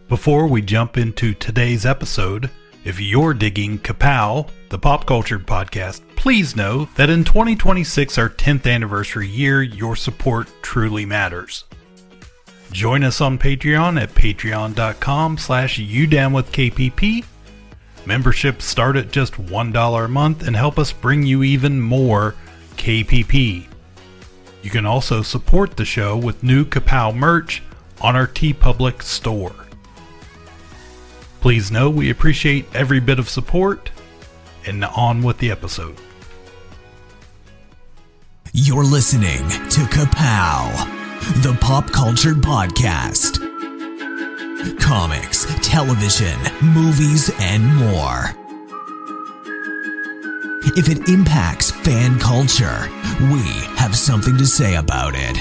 Before we jump into today's episode, if you're digging Ka-Pow, the pop culture podcast, please know that in 2026, our 10th anniversary year, your support truly matters. Join us on Patreon at patreon.com/udamwithkpp. Memberships start at just $1 a month and help us bring you even more KPP. You can also support the show with new Ka-Pow merch on our TeePublic store. Please know we appreciate every bit of support, and on with the episode. You're listening to Ka-Pow, the pop culture podcast. Comics, television, movies, and more. If it impacts fan culture, we have something to say about it.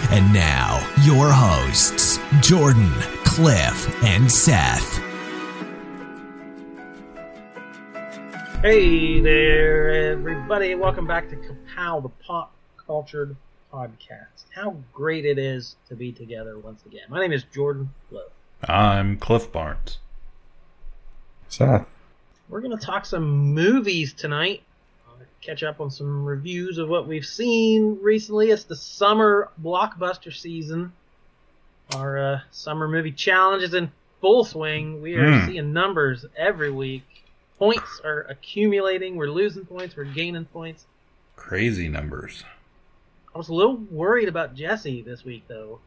And now, your hosts, Jordan, Cliff, and Seth. Hey there, everybody. Welcome back to Ka-Pow, the pop culture podcast. How great it is to be together once again. My name is Jordan Lowe. I'm Cliff Barnes. Seth. We're going to talk some movies tonight. Catch up on some reviews of what we've seen recently. It's the summer blockbuster season. Our summer movie challenge is in full swing. We are seeing numbers every week. Points are accumulating. We're losing points. We're gaining points. Crazy numbers. I was a little worried about Jesse this week, though.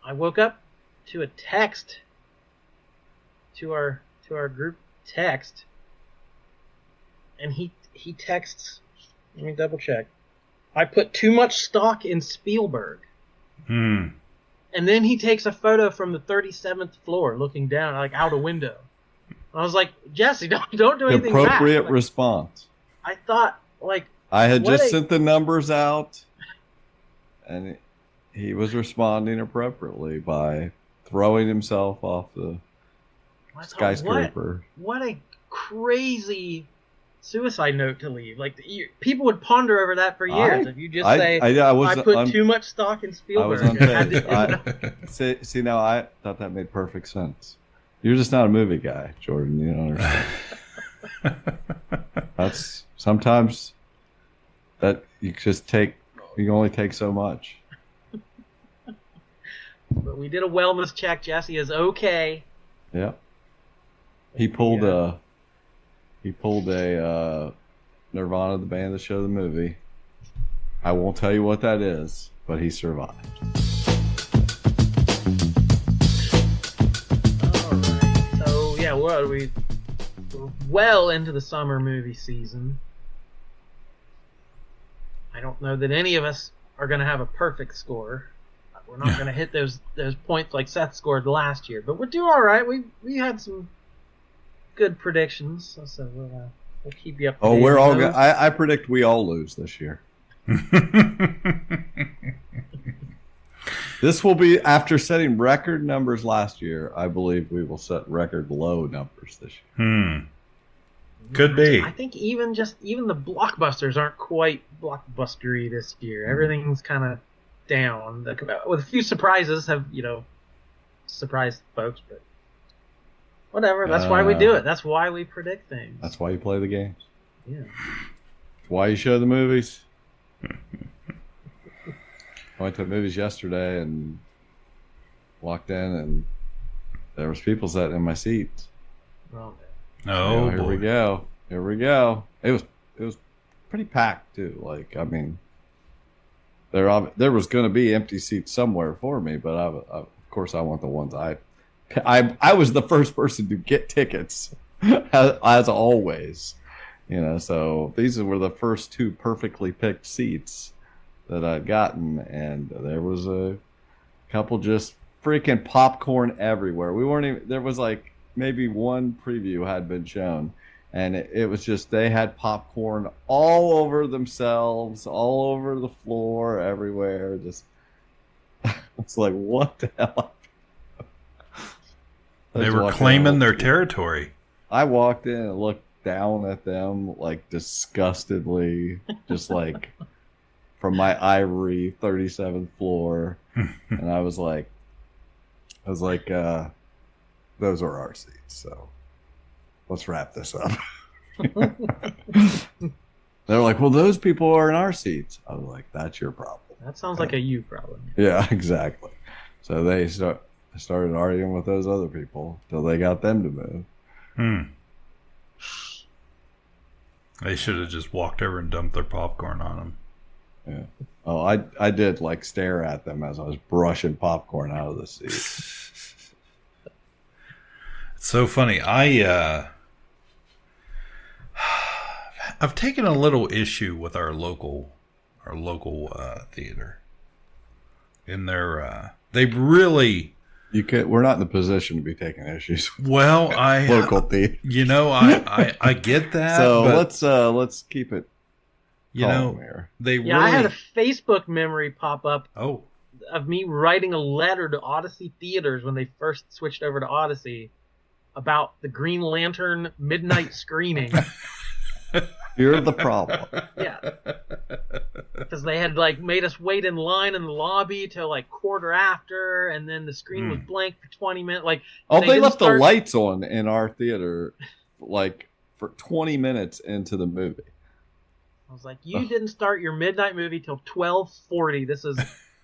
I woke up to a text to our group text, and he texts. Let me double check. I put too much stock in Spielberg. And then he takes a photo from the 37th floor, looking down, like out a window. I was like, Jesse, don't do anything back. Appropriate Like, response. I thought, like, I had just sent the numbers out, and he was responding appropriately by throwing himself off the skyscraper. What a crazy suicide note to leave. Like, people would ponder over that for years. If you just say, I put too much stock in Spielberg. I was see, now I thought that made perfect sense. You're just not a movie guy, Jordan. You don't understand. That's sometimes that you can only take so much. But we did a wellness check. Jesse is okay. Yeah. He pulled a Nirvana, the band that showed the movie. I won't tell you what that is, but he survived. All right. So yeah, we're well into the summer movie season. I don't know that any of us are going to have a perfect score. We're not going to hit those points like Seth scored last year, but we're doing all right. We had some good predictions, so we'll keep you up to date. We're all good. I predict we all lose this year. This will be, after setting record numbers last year, I believe we will set record low numbers this year. Could be. I think even the blockbusters aren't quite blockbustery this year. Everything's kind of down, with a few surprises have surprised folks, but whatever. That's why we do it. That's why we predict things. That's why you play the games. Yeah. That's why you show the movies. I went to the movies yesterday and walked in, and there was people sitting in my seats. Oh, man. Here we go. It was pretty packed too. Like, I mean, there was going to be empty seats somewhere for me, but of course I want the ones I was the first person to get tickets, as always, so these were the first two perfectly picked seats that I'd gotten, and there was a couple just freaking popcorn everywhere. We weren't even, there was like maybe one preview had been shown, and it was just, they had popcorn all over themselves, all over the floor, everywhere. Just, it's like, what the hell? They were claiming their territory. I walked in and looked down at them like disgustedly, just like from my ivory 37th floor, and I was like, I was like, those are our seats. So let's wrap this up. They're like, well, those people are in our seats. I was like, that's your problem. That sounds like a you problem. Yeah, exactly. So they started arguing with those other people till they got them to move. They should have just walked over and dumped their popcorn on them. Yeah. Oh, I did like stare at them as I was brushing popcorn out of the seat. It's so funny. I've taken a little issue with our local theater. In their they really We're not in the position to be taking issues with local theater. I get that. So let's keep it. Here. I had a Facebook memory pop up. Oh. Of me writing a letter to Odyssey Theaters when they first switched over to Odyssey about the Green Lantern midnight screening. You're the problem. Yeah. Because they had made us wait in line in the lobby till quarter after, and then the screen was blank for 20 minutes. They left the lights on in our theater for 20 minutes into the movie. I was like, you didn't start your midnight movie till 12:40. This is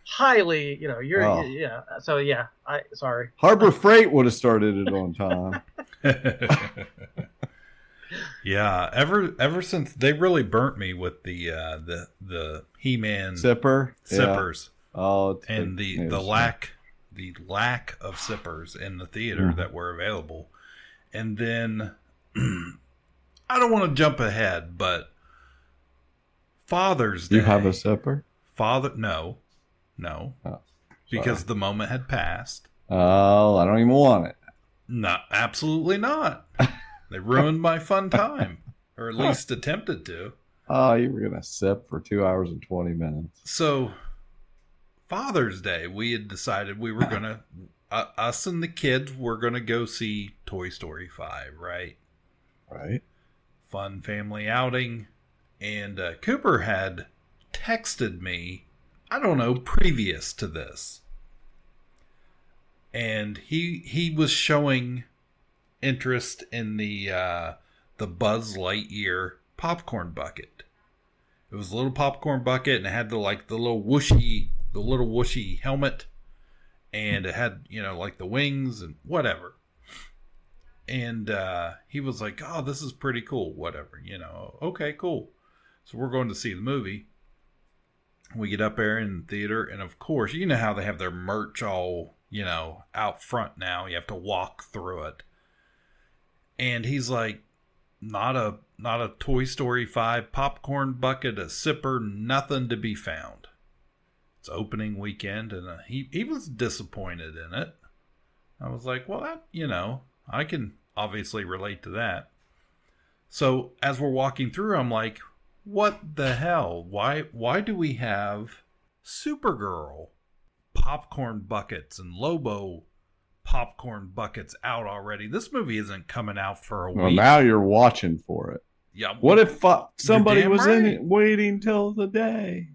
highly, yeah. So yeah, sorry. Harbor Freight would have started it on time. Yeah, ever since they really burnt me with the He-Man sippers. Yeah. Oh, and the lack of sippers in the theater that were available. And then I don't want to jump ahead, but Father's Day. You have a sipper? No. Oh, because the moment had passed. Oh, I don't even want it. No, absolutely not. They ruined my fun time, or at least attempted to. Oh, you were going to sip for 2 hours and 20 minutes. So, Father's Day, we had decided we were going to, us and the kids were going to go see Toy Story 5, right? Right. Fun family outing. And Cooper had texted me, I don't know, previous to this. And he was showing interest in the Buzz Lightyear popcorn bucket. It was a little popcorn bucket, and it had the little whooshy helmet, and it had the wings and whatever. And he was like, "Oh, this is pretty cool." Whatever, Okay, cool. So we're going to see the movie. We get up there in the theater, and of course, you know how they have their merch all out front now. You have to walk through it. And he's like, not a Toy Story 5 popcorn bucket, a sipper, nothing to be found. It's opening weekend, and he was disappointed in it. I was like, well, that, I can obviously relate to that. So as we're walking through, I'm like, what the hell? Why do we have Supergirl popcorn buckets and Lobo popcorn buckets out already? This movie isn't coming out for a week. Well, now you're watching for it. Yeah. What if somebody was right. in it waiting till the day?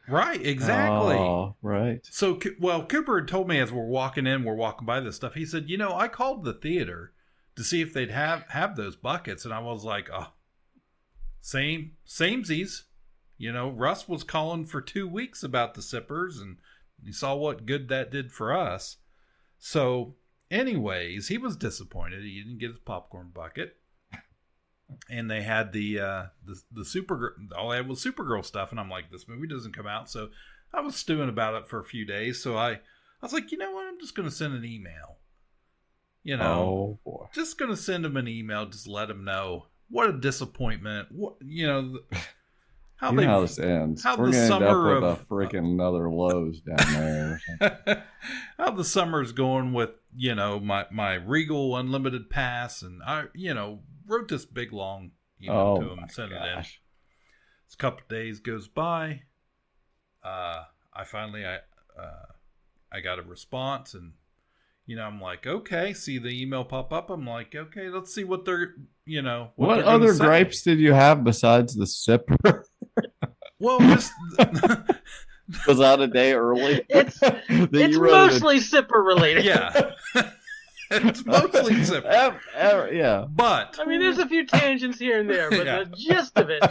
Right, exactly. Oh, right. So, Cooper had told me as we're walking by this stuff, he said, I called the theater to see if they'd have those buckets. And I was like, oh, samesies. Russ was calling for 2 weeks about the sippers, and you saw what good that did for us. So, anyways, he was disappointed he didn't get his popcorn bucket. And they had the Supergirl, all they had was Supergirl stuff, and I'm like, this movie doesn't come out. So I was stewing about it for a few days. So I was like, you know what? I'm just going to send an email. Oh boy, just going to send him an email, just let him know what a disappointment. How this ends. How We're the gonna summer end up with a freaking another Lowe's down there. Or something. How the summer's going with my Regal Unlimited Pass, and I wrote this big long email to him, sent it in. A couple of days goes by. I finally I got a response, and I'm like, okay, see the email pop up. I'm like, okay, let's see what they're what other gripes did you have besides the sipper? Well, just was out a day early. It's mostly Sipper related. Yeah. It's mostly Sipper. Yeah. But I mean, there's a few tangents here and there, but the gist of it.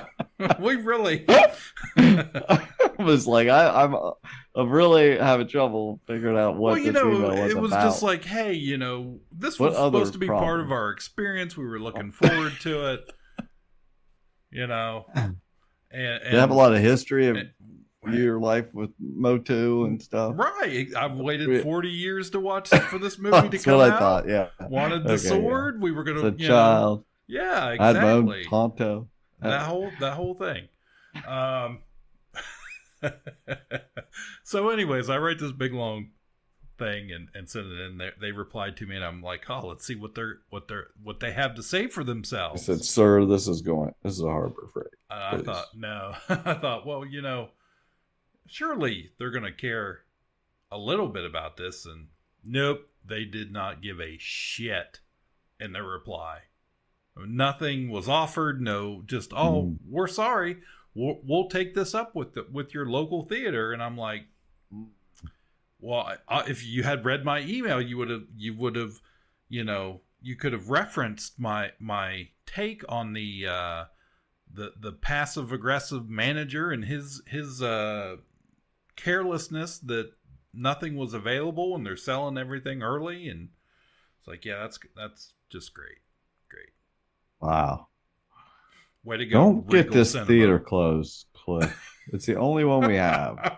We really I was like, I'm really having trouble figuring out what this email was it was about. just like, hey, this was supposed to be part of our experience. We were looking forward to it. And you have a lot of history of your life with Motu and stuff. Right. I've waited 40 years to watch for this movie to come what out. I thought, yeah. Wanted the sword. Yeah. We were going to, child. Yeah, exactly. I had my own Tonto. That whole thing. So anyways, I write this big long thing and send it in. They replied to me, and I'm like, oh, let's see what they have to say for themselves. I said, sir, this is a Harbor Freight. I thought, no. I thought, well, surely they're going to care a little bit about this. And nope, they did not give a shit in their reply. Nothing was offered. No, just, we're sorry. We'll take this up with your local theater. And I'm like, well, if you had read my email, you would have, you could have referenced my take on the passive aggressive manager and his carelessness that nothing was available and they're selling everything early. And it's like, yeah, that's just great. Wow. Way to go. Don't get this theater closed, Cliff. It's the only one we have.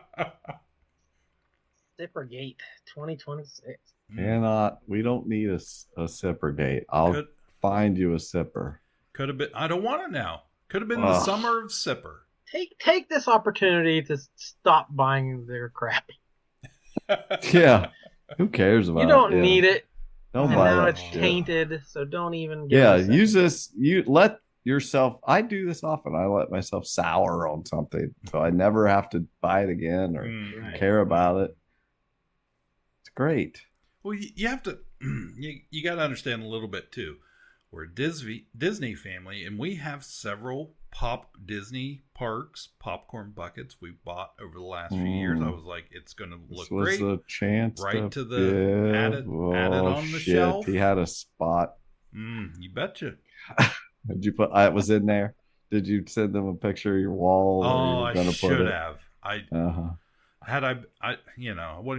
Zippergate 2026. We don't need a sipper gate. I'll find you a sipper. Could have been. I don't want it now. Could have been the summer of Sipper. Take this opportunity to stop buying their crap. Yeah. Who cares about it? You don't need it. Don't and buy now that it's shit. tainted, so don't even use this. You let yourself, I do this often. I let myself sour on something so I never have to buy it again or care about it. It's great. Well, you have to, you got to understand a little bit too. We're a Disney family, and we have several Disney parks, popcorn buckets we bought over the last few years. I was like, it's going to look great. A chance right to the added on the shelf. He had a spot. You betcha. Did you put? I was in there. Did you send them a picture of your wall? I should have. I wasn't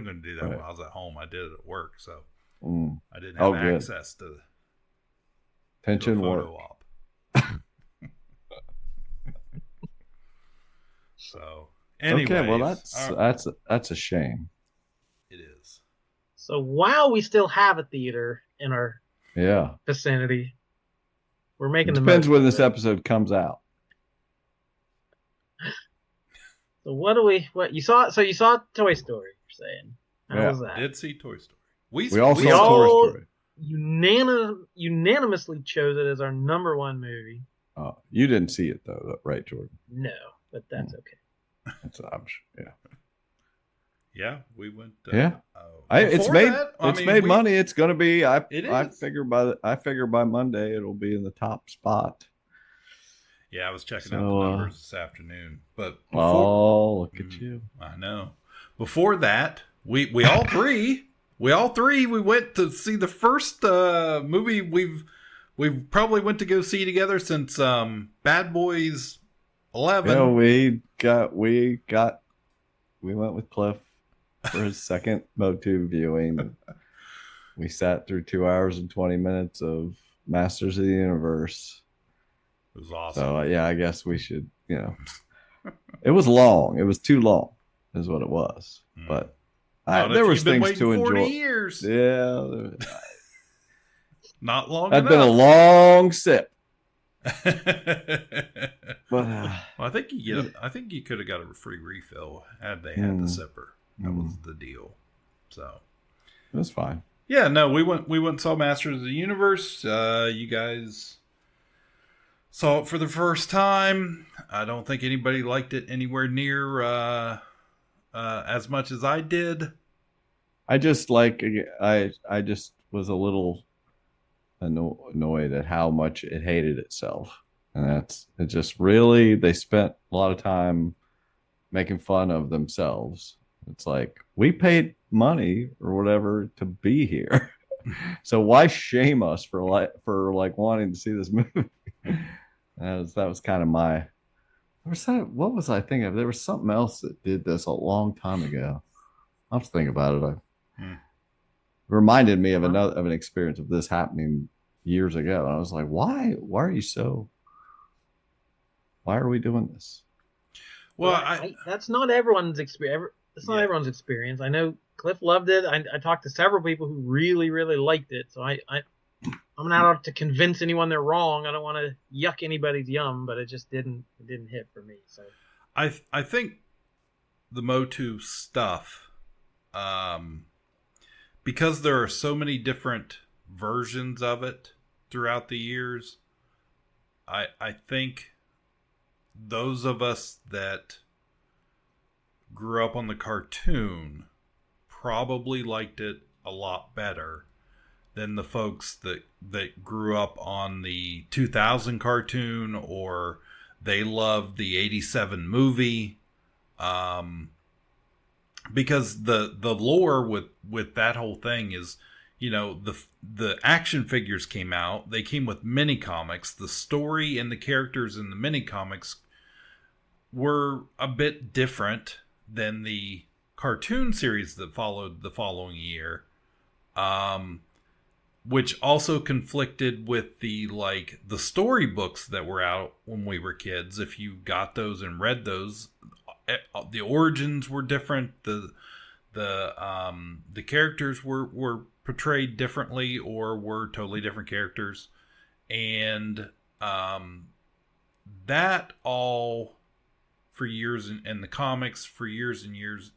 going to do that when I was at home. I did it at work, so I didn't have access to. Pension work. So anyways, okay, well that's a shame. It is. So while we still have a theater in our vicinity, we're making the most. Depends when this episode comes out. So what you saw? So you saw Toy Story? You're saying? How was that? I did see Toy Story. We all saw Toy Story. Unanimously chose it as our number one movie. Oh, you didn't see it though, right, Jordan? No, but that's okay. That's an option. Yeah, we went. It's made money. It's going to be. I figure by Monday it'll be in the top spot. Yeah, I was checking out the numbers this afternoon. But look at you! I know. Before that, we all three. We went to see the first movie we've probably went to go see together since Bad Boys 11. Yeah, we went with Cliff for his second Motu viewing. We sat through 2 hours and 20 minutes of Masters of the Universe. It was awesome. So I guess we should, it was long. It was too long, is what it was. But there was things to enjoy. 40 years. Yeah. Not long That'd enough. been a long sip. But I think you could have got a free refill had they had the sipper. That was the deal. So that's fine. Yeah, no, we went and saw Masters of the Universe. You guys saw it for the first time. I don't think anybody liked it anywhere near as much as I did. I just was a little annoyed at how much it hated itself, and it just really, they spent a lot of time making fun of themselves. It's like, we paid money or whatever to be here. So why shame us for like wanting to see this movie? That was kind of my. What was I thinking of? There was something else that did this a long time ago. I'll have to think about it. It reminded me of an experience of this happening years ago. And I was like, why are you so, why are we doing this? Well, that's not everyone's experience. It's not everyone's experience. I know Cliff loved it. I talked to several people who really, really liked it. So I'm not out to convince anyone they're wrong. I don't want to yuck anybody's yum, but it just didn't hit for me. So I think the Motu stuff, because there are so many different versions of it throughout the years, I think those of us that grew up on the cartoon probably liked it a lot better than the folks that grew up on the 2000 cartoon, or they loved the 87 movie. Because the lore with that whole thing is, the action figures came out. They came with mini comics. The story and the characters in the mini comics were a bit different than the cartoon series that followed the following year, which also conflicted with the storybooks that were out when we were kids. If you got those and read those, the origins were different. The characters were portrayed differently, or were totally different characters, and that all for years in the comics for years and years,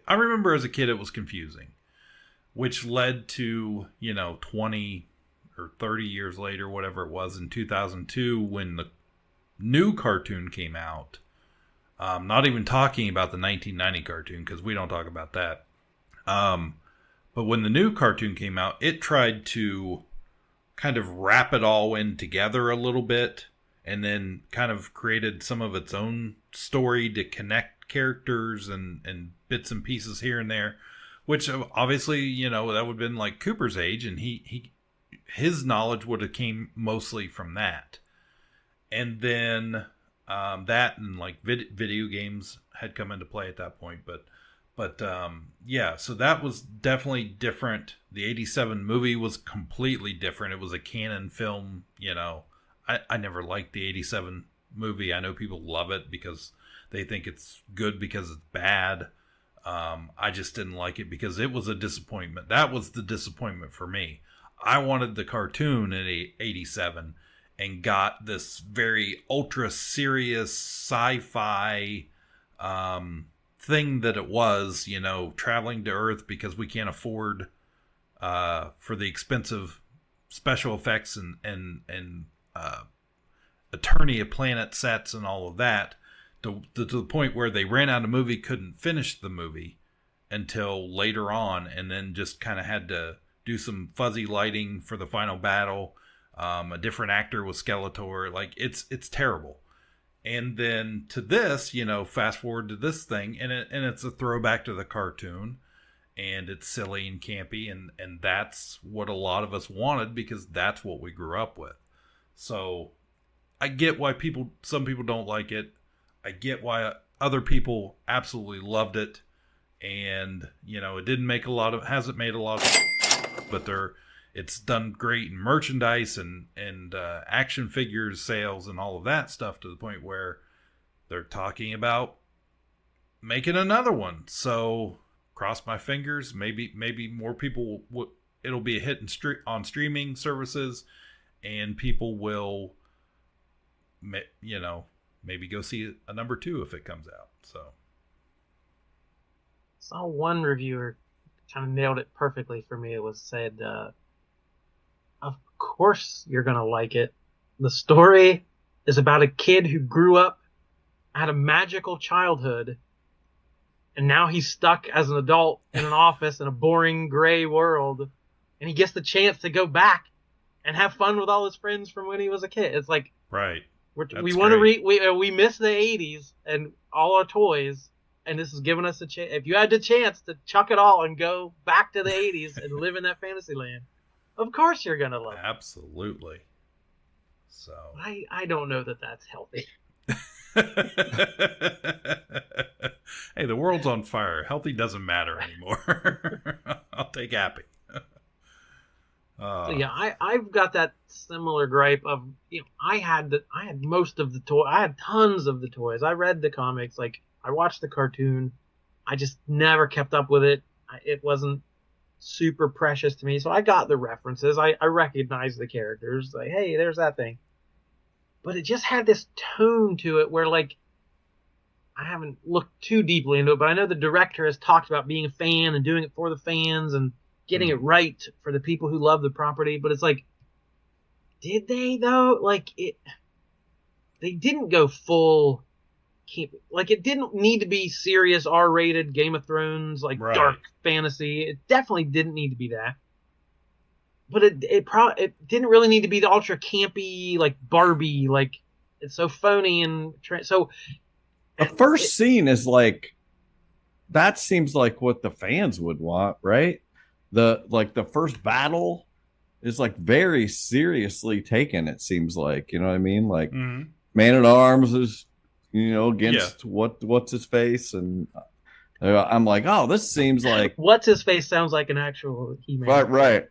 I remember as a kid it was confusing, which led to 20 or 30 years later, whatever it was, in 2002 when the new cartoon came out. Not even talking about the 1990 cartoon, because we don't talk about that. But when the new cartoon came out, it tried to kind of wrap it all in together a little bit, and then kind of created some of its own story to connect characters and bits and pieces here and there, which obviously, that would have been like Cooper's age, and his knowledge would have came mostly from that. And then that and video games had come into play at that point, but so that was definitely different. The 87 movie was completely different. It was a canon film. I never liked the 87 movie. I know people love it because they think it's good because it's bad. I just didn't like it because it was a disappointment. That was the disappointment for me. I wanted the cartoon in 87 and got this very ultra serious sci-fi thing that it was, traveling to Earth because we can't afford for the expensive special effects and Eternia planet sets and all of that, to the point where they ran out of movie, couldn't finish the movie until later on, and then just kind of had to do some fuzzy lighting for the final battle. A different actor was Skeletor. It's terrible. And then to this, fast forward to this thing, and it's a throwback to the cartoon, and it's silly and campy, and that's what a lot of us wanted because that's what we grew up with. So I get why some people don't like it. I get why other people absolutely loved it. And, it hasn't made a lot of, but it's done great in merchandise and action figures sales and all of that stuff, to the point where they're talking about making another one. So cross my fingers. Maybe more people it'll be a hit on streaming services, and people will, maybe go see a number 2 if it comes out. So saw one reviewer kind of nailed it perfectly for me. It was said, of course you're going to like it. The story is about a kid who grew up, had a magical childhood, and now he's stuck as an adult in an office in a boring gray world, and he gets the chance to go back and have fun with all his friends from when he was a kid. It's like, right. we want to we miss the 80s, and all our toys, and this is giving us a chance. If you had the chance to chuck it all and go back to the 80s and live in that fantasy land, of course you're gonna love it. Absolutely. So I don't know that that's healthy. Hey, the world's on fire. Healthy doesn't matter anymore. I'll take happy. So yeah, I've got that similar gripe of, I had most of the toy. I had tons of the toys. I read the comics, like I watched the cartoon. I just never kept up with it. It wasn't super precious to me, so I got the references. I recognized the characters. Like, hey, there's that thing. But it just had this tone to it where, like, I haven't looked too deeply into it, but I know the director has talked about being a fan and doing it for the fans and getting it right for the people who love the property. But it's like, did they though? Like, they didn't go full. Like, it didn't need to be serious R-rated Game of Thrones, like dark fantasy. It definitely didn't need to be that. But it didn't really need to be the ultra campy, like Barbie, like it's so phony and so. The first scene is like, that seems like what the fans would want, right? The first battle is like very seriously taken. It seems like, you know what I mean? Like, Man at Arms is, against what's his face, and I'm like, oh, this seems like what's his face sounds like an actual He-Man. Right.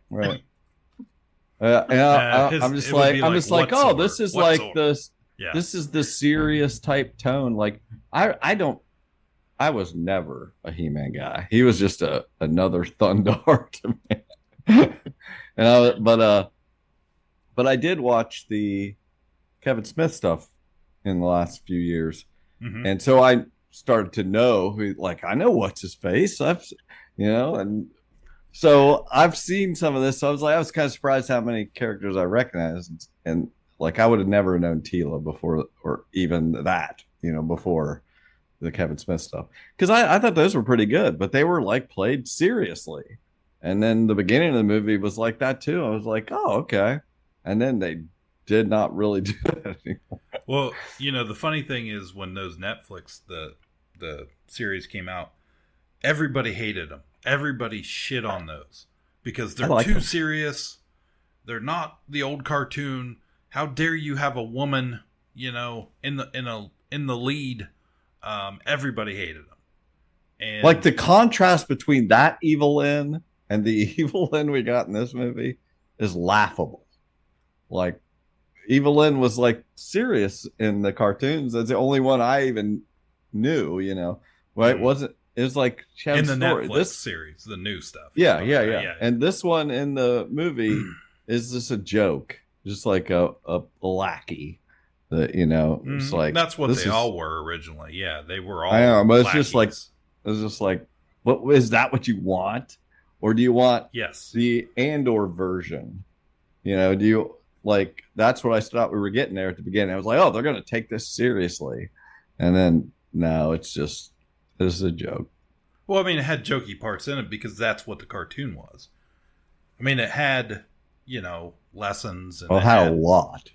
I'm just like, oh, this is like this. Yeah. This is the serious type tone. Like, I was never a He-Man guy. He was just another Thundar to me. But I did watch the Kevin Smith stuff in the last few years, and so I started to know who. Like, I know what's his face. And so I've seen some of this. So I was kind of surprised how many characters I recognized, and like, I would have never known Tila before, or even that, before the Kevin Smith stuff. Because I thought those were pretty good, but they were like played seriously. And then the beginning of the movie was like that too. I was like, oh, okay. And then they did not really do that anymore. Well, the funny thing is, when those Netflix, the series came out, everybody hated them. Everybody shit on those because they're too serious. They're not the old cartoon. How dare you have a woman, in the lead? Everybody hated them. And like, the contrast between that Evelyn and the Evelyn we got in this movie is laughable. Like, Evelyn was like serious in the cartoons. That's the only one I even knew, right? It was like she had in the story. Netflix series, the new stuff. Yeah. And this one in the movie is just a joke. Just like a lackey, that it's like, that's what they all were originally. Yeah, they were all. I know, but lackeys. it's just like, what is that? What you want, or do you want the Andor version? Do you like? That's what I thought we were getting there at the beginning. I was like, oh, they're going to take this seriously, and then no, this is a joke. Well, I mean, it had jokey parts in it because that's what the cartoon was. I mean, it had lessons. And it had a lot.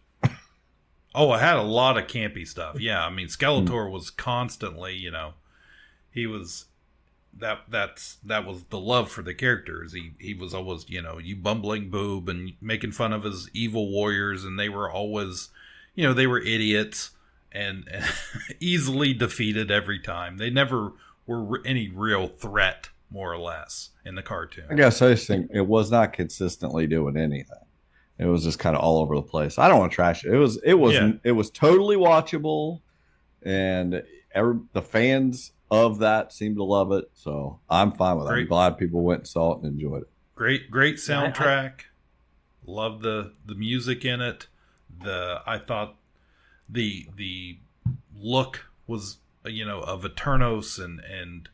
Oh, it had a lot of campy stuff. Yeah, I mean, Skeletor was constantly, he was that was the love for the characters. He was always, you bumbling boob, and making fun of his evil warriors, and they were always, they were idiots and easily defeated every time. They never were any real threat, more or less, in the cartoon. I guess I just think it was not consistently doing anything. It was just kind of all over the place. I don't want to trash it. It was totally watchable, and the fans of that seemed to love it. So I'm fine with it. I'm glad people went and saw it and enjoyed it. Great soundtrack. Love the music in it. I thought the look was of Eternos, and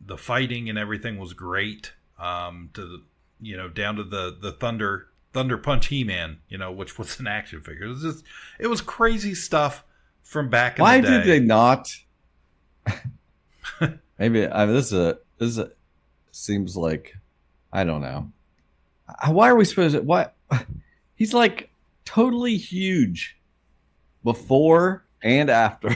the fighting and everything was great. Down to the Thunder Punch He-Man, which was an action figure. It was crazy stuff from back in the day. Why did they not? Maybe this seems like, I don't know. Why are we supposed to? Why he's like totally huge before and after.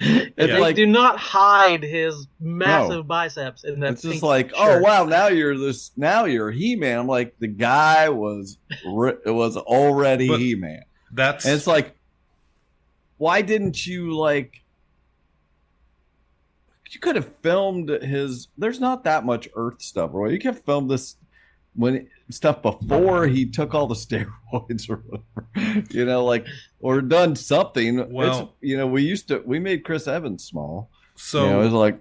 They do not hide his massive biceps in that. It's just like, oh wow, now you're He-Man. I'm like, the guy was already He-Man. And it's like, why didn't you like? You could have filmed his. There's not that much Earth stuff, Roy. You could have filmed this stuff before he took all the steroids or whatever, or done something. Well, we made Chris Evans small. So it was like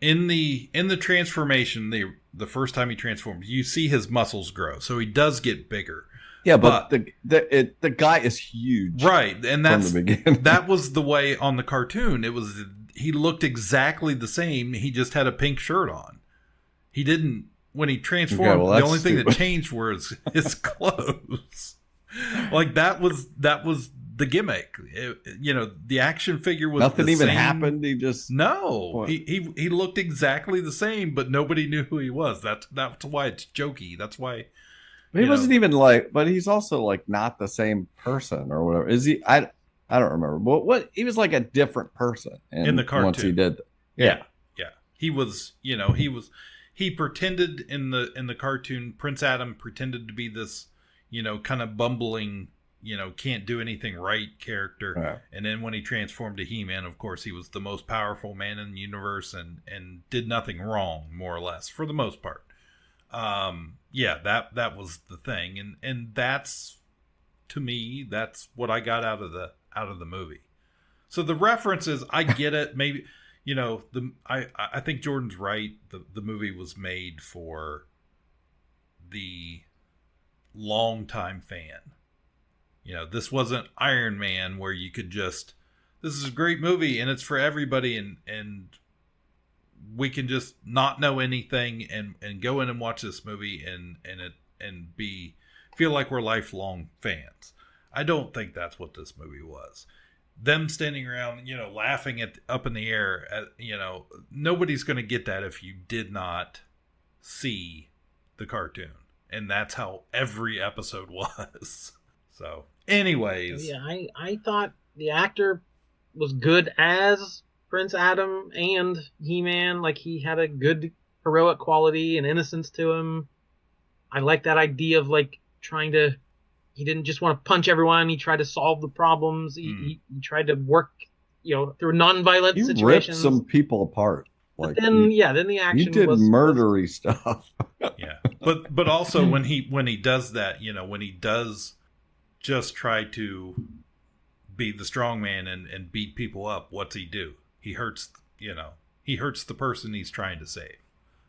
in the transformation, the first time he transformed, you see his muscles grow. So he does get bigger. Yeah, but the guy is huge. Right. And that's from the beginning. That was the way on the cartoon. He looked exactly the same. He just had a pink shirt on. He didn't, when he transformed, the only thing that changed was his clothes. Like that was the gimmick. The action figure was nothing even happened. He just he looked exactly the same, but nobody knew who he was. That's why it's jokey. That's why he wasn't even but he's also like not the same person or whatever. Is he? I don't remember. But what he was like a different person in the cartoon. Once he did that. Yeah. He was, he pretended in the cartoon, Prince Adam pretended to be this, kind of bumbling, can't do anything right character. Right. And then when he transformed to He-Man, of course, he was the most powerful man in the universe and did nothing wrong, more or less, for the most part. That was the thing. And that's, to me, that's what I got out of the movie. So the references, I get it. Maybe, I think Jordan's right. The movie was made for the longtime fan. This wasn't Iron Man where you could just, this is a great movie and it's for everybody and we can just not know anything and go in and watch this movie and feel like we're lifelong fans. I don't think that's what this movie was. Them standing around, laughing up in the air, nobody's going to get that if you did not see the cartoon. And that's how every episode was. So, anyways. Yeah, I thought the actor was good as Prince Adam and He-Man. Like, he had a good heroic quality and innocence to him. I like that idea of, like, trying to... He didn't just want to punch everyone. He tried to solve the problems. He tried to work, through non-violent situations. He ripped some people apart. Like, but then the action. He did murdery stuff. Yeah, but also when he does that, when he does just try to be the strong man and beat people up, what's he do? He hurts the person he's trying to save.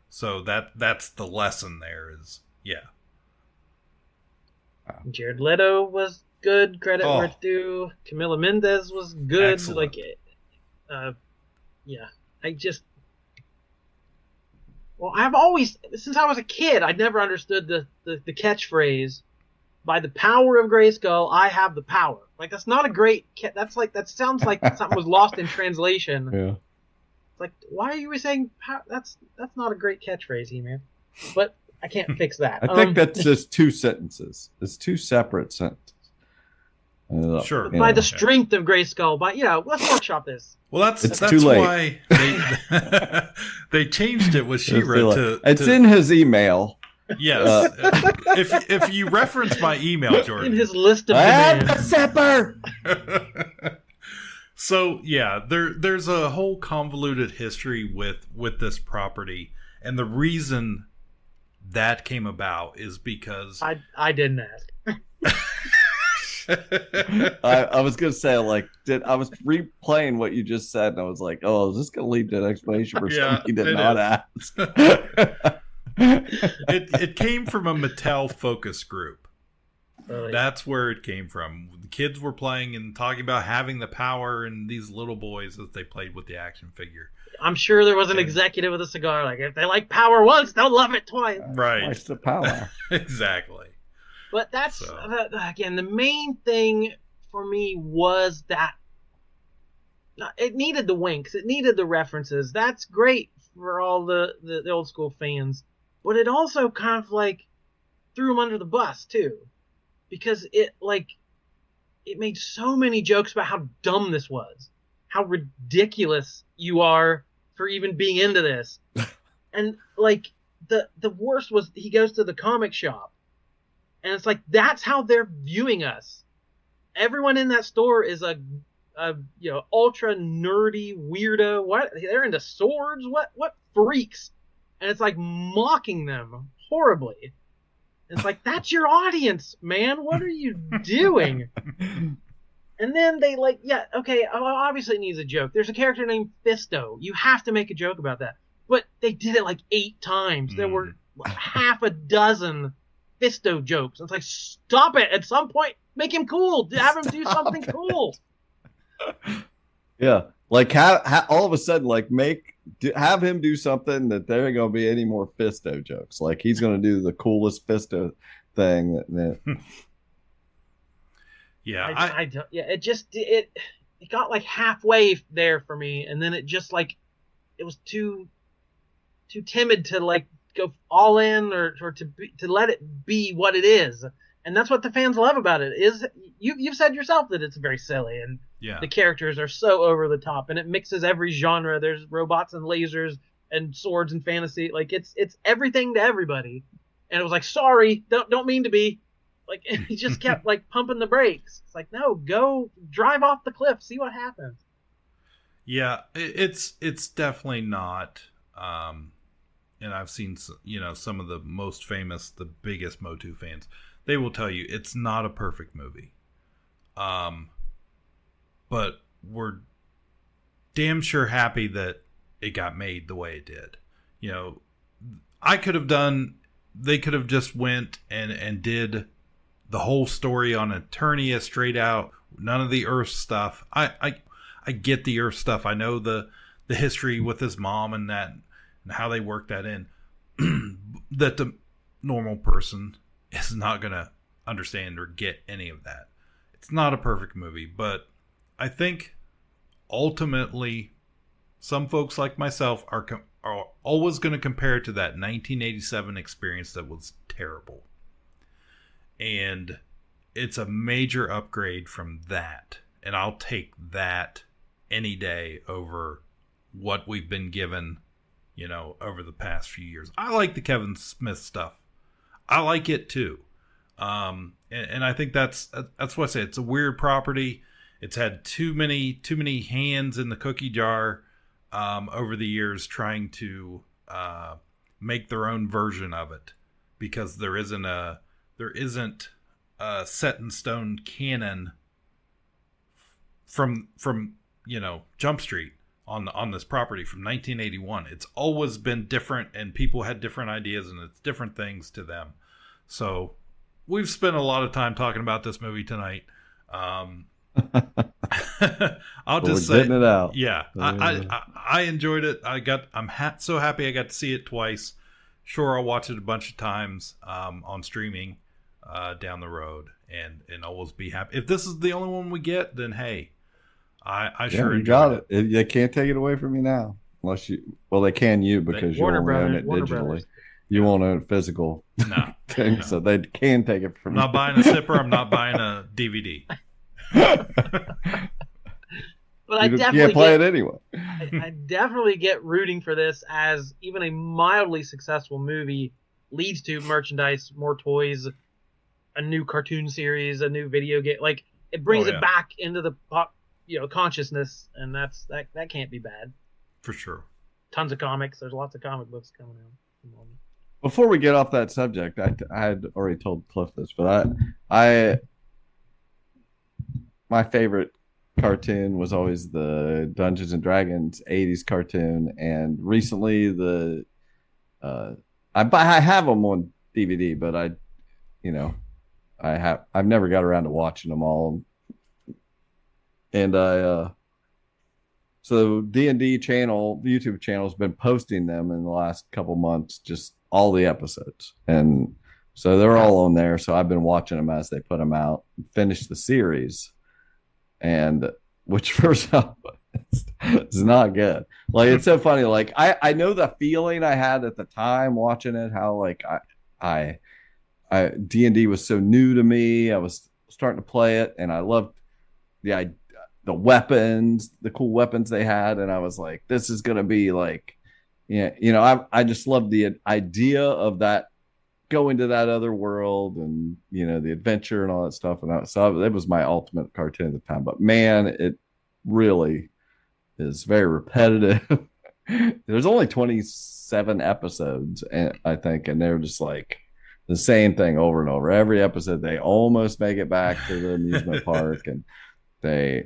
So that's the lesson there is, yeah. Jared Leto was good. Credit where it's due. Camila Mendes was good. Excellent. I've always, since I was a kid, I'd never understood the catchphrase, "By the power of Grayskull, I have the power." Like, that's not a great. That sounds like something was lost in translation. Yeah. It's like, why are you saying that's not a great catchphrase, He-Man? But I can't fix that. I think that's just two sentences. It's two separate sentences. Sure. By the strength of Grayskull, let's workshop this. Well, that's too late. Why they changed it with She-Ra to... It's in his email. Yes. If you reference my email, Jordan. In his list of demands. The zipper! So, yeah, there's a whole convoluted history with this property. And the reason that came about is because... I didn't ask. I was gonna say, like, I was replaying what you just said, and I was like, "Oh, is this gonna lead to an explanation for something you did not ask?" It came from a Mattel focus group. That's where it came from. The kids were playing and talking about having the power, and these little boys as they played with the action figure. I'm sure there was an executive with a cigar. Like, if they like power once, they'll love it twice. Right. Twice the power. Exactly. But that's, again, the main thing for me was that it needed the winks. It needed the references. That's great for all the old school fans. But it also kind of, like, threw them under the bus, too. Because it made so many jokes about how dumb this was. how ridiculous you are for even being into this. And like the worst was he goes to the comic shop, and it's like that's how they're viewing us. Everyone in that store is a ultra nerdy weirdo. What, they're into swords? What freaks? And it's like mocking them horribly. It's like, that's your audience, man. What are you doing? And then they like, yeah, okay, obviously it needs a joke. There's a character named Fisto. You have to make a joke about that. But they did it like 8 times. There were half a dozen Fisto jokes. It's like, stop it. At some point, make him cool. Have him do something cool. Yeah. Like all of a sudden, like have him do something that there ain't gonna be any more Fisto jokes. Like he's gonna do the coolest Fisto thing. Yeah, it got like halfway there for me, and then it just like it was too timid to like go all in or to let it be what it is. And that's what the fans love about it. Is you've said yourself that it's very silly, and the characters are so over the top, and it mixes every genre. There's robots and lasers and swords and fantasy. Like it's everything to everybody. And it was like, sorry, don't mean to be. Like he just kept like pumping the brakes. It's like, no, go drive off the cliff, see what happens. Yeah, it's definitely not. And I've seen some of the most famous, the biggest Motu fans. They will tell you it's not a perfect movie. But we're damn sure happy that it got made the way it did. They could have just went and did the whole story on Eternia straight out. None of the Earth stuff. I get the Earth stuff. I know the history with his mom and that, and how they work that in. That the normal person is not going to understand or get any of that. It's not a perfect movie, but I think ultimately some folks like myself are always going to compare it to that 1987 experience that was terrible. And it's a major upgrade from that. And I'll take that any day over what we've been given, over the past few years. I like the Kevin Smith stuff. I like it too. And I think that's what I say. It's a weird property. It's had too many hands in the cookie jar over the years trying to make their own version of it, because there isn't a set in stone canon from Jump Street on this property from 1981. It's always been different, and people had different ideas, and it's different things to them. So we've spent a lot of time talking about this movie tonight. I'll just say, getting it out. Yeah, I enjoyed it. I'm so happy I got to see it twice. Sure, I'll watch it a bunch of times on streaming down the road, and always be happy. If this is the only one we get, then hey, I sure enjoyed it. They can't take it away from you now, unless they can because you only own it digitally. Brothers. You won't own a physical thing, so they can take it from you. I'm not buying a zipper. I'm not buying a DVD. But I definitely can't play it anyway. I definitely get rooting for this, as even a mildly successful movie leads to merchandise, more toys, a new cartoon series, a new video game. Like it brings it back into the pop, consciousness, and that can't be bad. For sure. Tons of comics. There's lots of comic books coming out at the moment. Before we get off that subject, I had already told Cliff this, but my favorite cartoon was always the Dungeons and Dragons 80s cartoon, and recently I have them on DVD, but I've never got around to watching them all. And so D&D channel, the YouTube channel, has been posting them in the last couple months, just all the episodes, and so they're all on there. So I've been watching them as they put them out. Finished the series, and which first up is not good. Like it's so funny. Like I know the feeling I had at the time watching it. How like I D&D was so new to me. I was starting to play it, and I loved the weapons, the cool weapons they had, and I was like, this is gonna be like, yeah, I just love the idea of that, going to that other world, and the adventure and all that stuff. And so it was my ultimate cartoon at the time. But man, it really is very repetitive. There's only 27 episodes, and I think, and they're just like the same thing over and over. Every episode, they almost make it back to the amusement park, and they,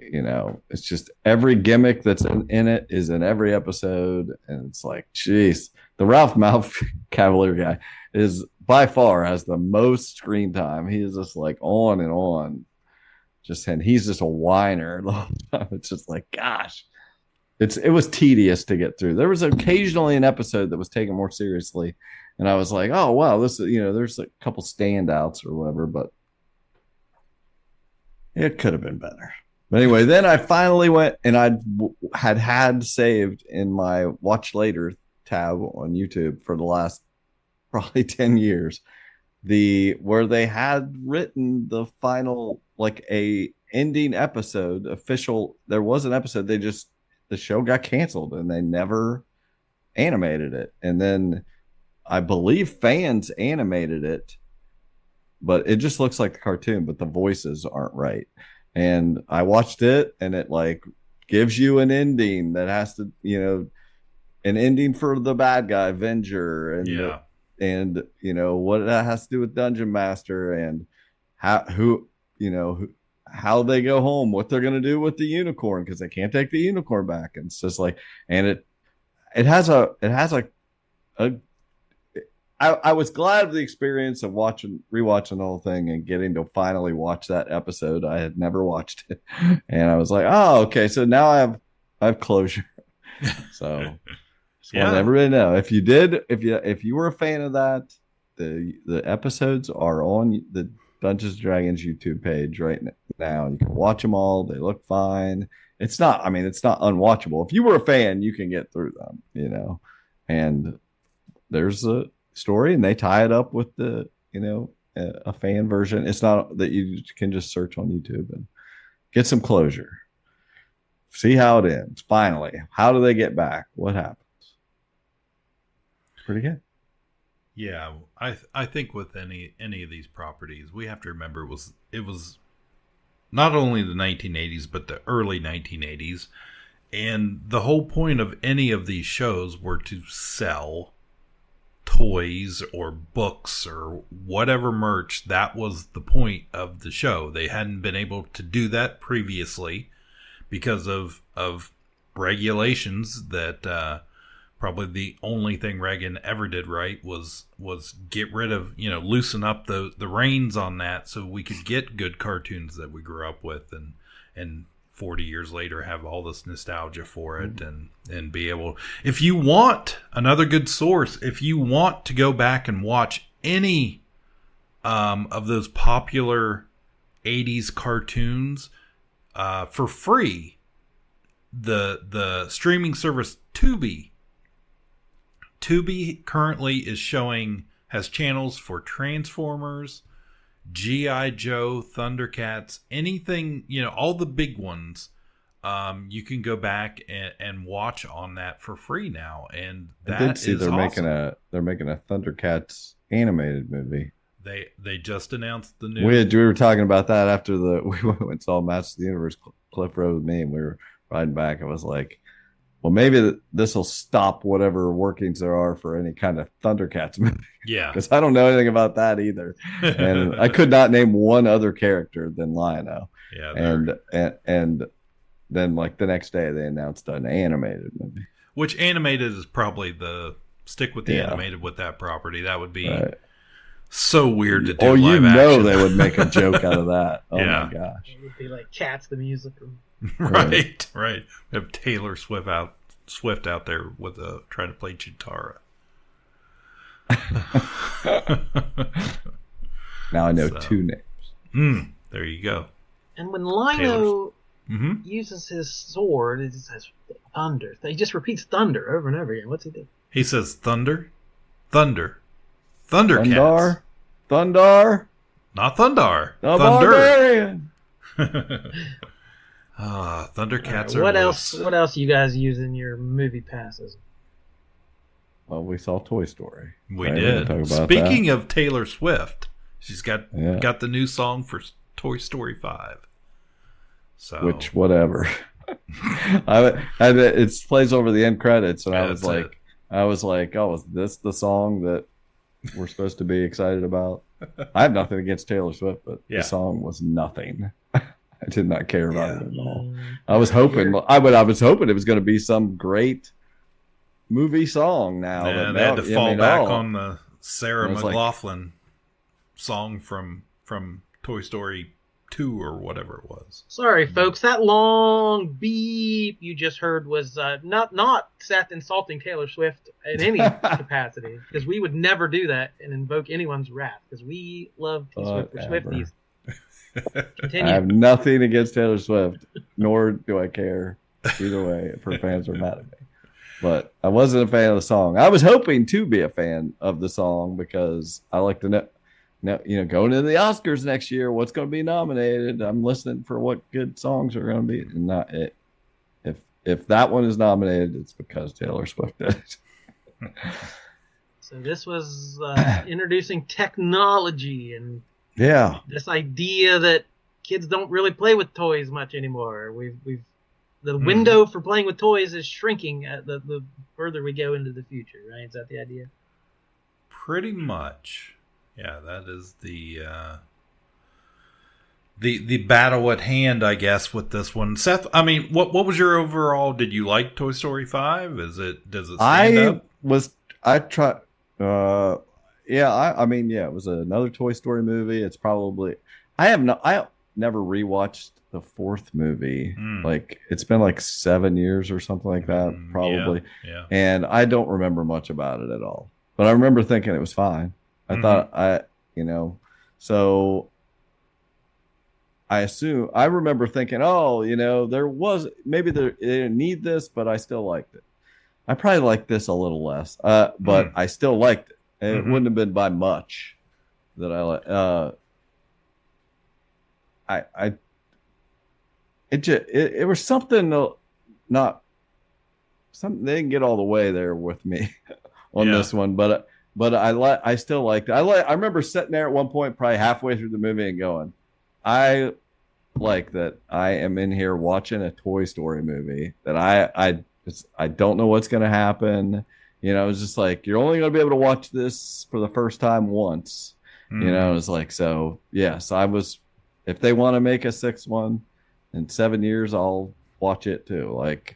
it's just every gimmick that's in it is in every episode, and it's like, geez, the Ralph Malph Cavalier guy is by far has the most screen time. He is just like on and on, and he's just a whiner the whole time. It's just like, gosh, it was tedious to get through. There was occasionally an episode that was taken more seriously, and I was like, oh wow, this is, there's a couple standouts or whatever, but it could have been better. But anyway, then I finally went, and I had saved in my watch later tab on YouTube for the last probably 10 years, where they had written the final, like, a ending episode official. There was an episode, the show got canceled and they never animated it. And then I believe fans animated it, but it just looks like the cartoon, but the voices aren't right. And I watched it, and it like gives you an ending that has to, an ending for the bad guy, Avenger, and what that has to do with Dungeon Master, and how they go home, what they're gonna do with the unicorn, because they can't take the unicorn back. And it's just like, and it has a I was glad of the experience of rewatching the whole thing and getting to finally watch that episode. I had never watched it, and I was like, oh, okay, so now I have closure. So want everybody to know, if you were a fan of that, the episodes are on the Dungeons & Dragons YouTube page right now. You can watch them all. They look fine. It's not unwatchable. If you were a fan, you can get through them, and there's a story, and they tie it up with the a fan version. It's not that you can just search on YouTube and get some closure, see how it ends. Finally, how do they get back? What happens? Pretty good. Yeah, I think with any of these properties, we have to remember it was not only the 1980s but the early 1980s, and the whole point of any of these shows were to sell toys or books or whatever merch. That was the point of the show. They hadn't been able to do that previously because of regulations. That probably the only thing Reagan ever did right was get rid of, loosen up the reins on that, so we could get good cartoons that we grew up with, and 40 years later have all this nostalgia for it, and be able, if you want another good source, if you want to go back and watch any of those popular 80s cartoons for free, the streaming service Tubi currently has channels for Transformers, G.I. Joe, Thundercats, anything, all the big ones. You can go back and watch on that for free now, and that I did see they're awesome. making a Thundercats animated movie. They just announced the new. We were talking about that after we went and saw Masters of the Universe. Cliff rode with me, and we were riding back. I was like, well, maybe this will stop whatever workings there are for any kind of Thundercats movie. Yeah. Because I don't know anything about that either. And I could not name one other character than Lion-O. Yeah. And then, like, the next day they announced an animated movie. Which animated is probably stick with the animated with that property. That would be so weird to do live action. They would make a joke out of that. Oh, my gosh. It would be like Cats the musical. Right. We have Taylor Swift out there with trying to play Chitara. Now I know two names. There you go. And when Lion-O uses his sword, it just says thunder. He just repeats thunder over and over again. What's he do? He says thunder. Thundercats. Thunder. Not Thundar. The Thunder. Barbarian. Thundercats What are else? loose. What else you guys use in your movie passes? Well, we saw Toy Story. We Right? did. Talk about Speaking of Taylor Swift, she's got Yeah. got the new song for Toy Story 5. So which whatever. It plays over the end credits, and That's it. I was like, oh, is this the song that we're supposed to be excited about? I have nothing against Taylor Swift, but Yeah. the song was nothing. I did not care about it at all. Mm, I was hoping I was hoping it was going to be some great movie song. Now yeah, that they had to I fall mean, back oh, on the Sarah It was like- McLachlan song from Toy Story 2 or whatever it was. Sorry, folks. That long beep you just heard was not Seth insulting Taylor Swift in any capacity, because we would never do that and invoke anyone's wrath, because we love T Swift for Whatever. Swifties. I Continue. have nothing against Taylor Swift, nor do I care either way if her fans are mad at me. But I wasn't a fan of the song. I was hoping to be a fan of the song because I like to know, going into the Oscars next year, what's going to be nominated. I'm listening for what good songs are going to be, and not it. If that one is nominated, it's because Taylor Swift did it. So this was introducing technology and Yeah. this idea that kids don't really play with toys much anymore. The window for playing with toys is shrinking at the further we go into the future, right? Is that the idea? Pretty much. Yeah, that is the battle at hand, I guess, with this one. Seth, I mean, what was your overall? Did you like Toy Story 5? Does it stand up? I mean, it was another Toy Story movie. It's probably I never rewatched the fourth movie. Like it's been like 7 years or something like that, probably. Yeah. And I don't remember much about it at all. But I remember thinking it was fine. I thought so I remember thinking, there was maybe they didn't need this, but I still liked it. I probably liked this a little less, but I still liked it. And it wouldn't have been by much that I like. It was something something they didn't get all the way there with me on this one, but I still liked it. I remember sitting there at one point, probably halfway through the movie, and going, I like that I am in here watching a Toy Story movie that I don't know what's going to happen. It's just like, you're only going to be able to watch this for the first time once. It's like, so yes, if they want to make a sixth one in 7 years, I'll watch it too. Like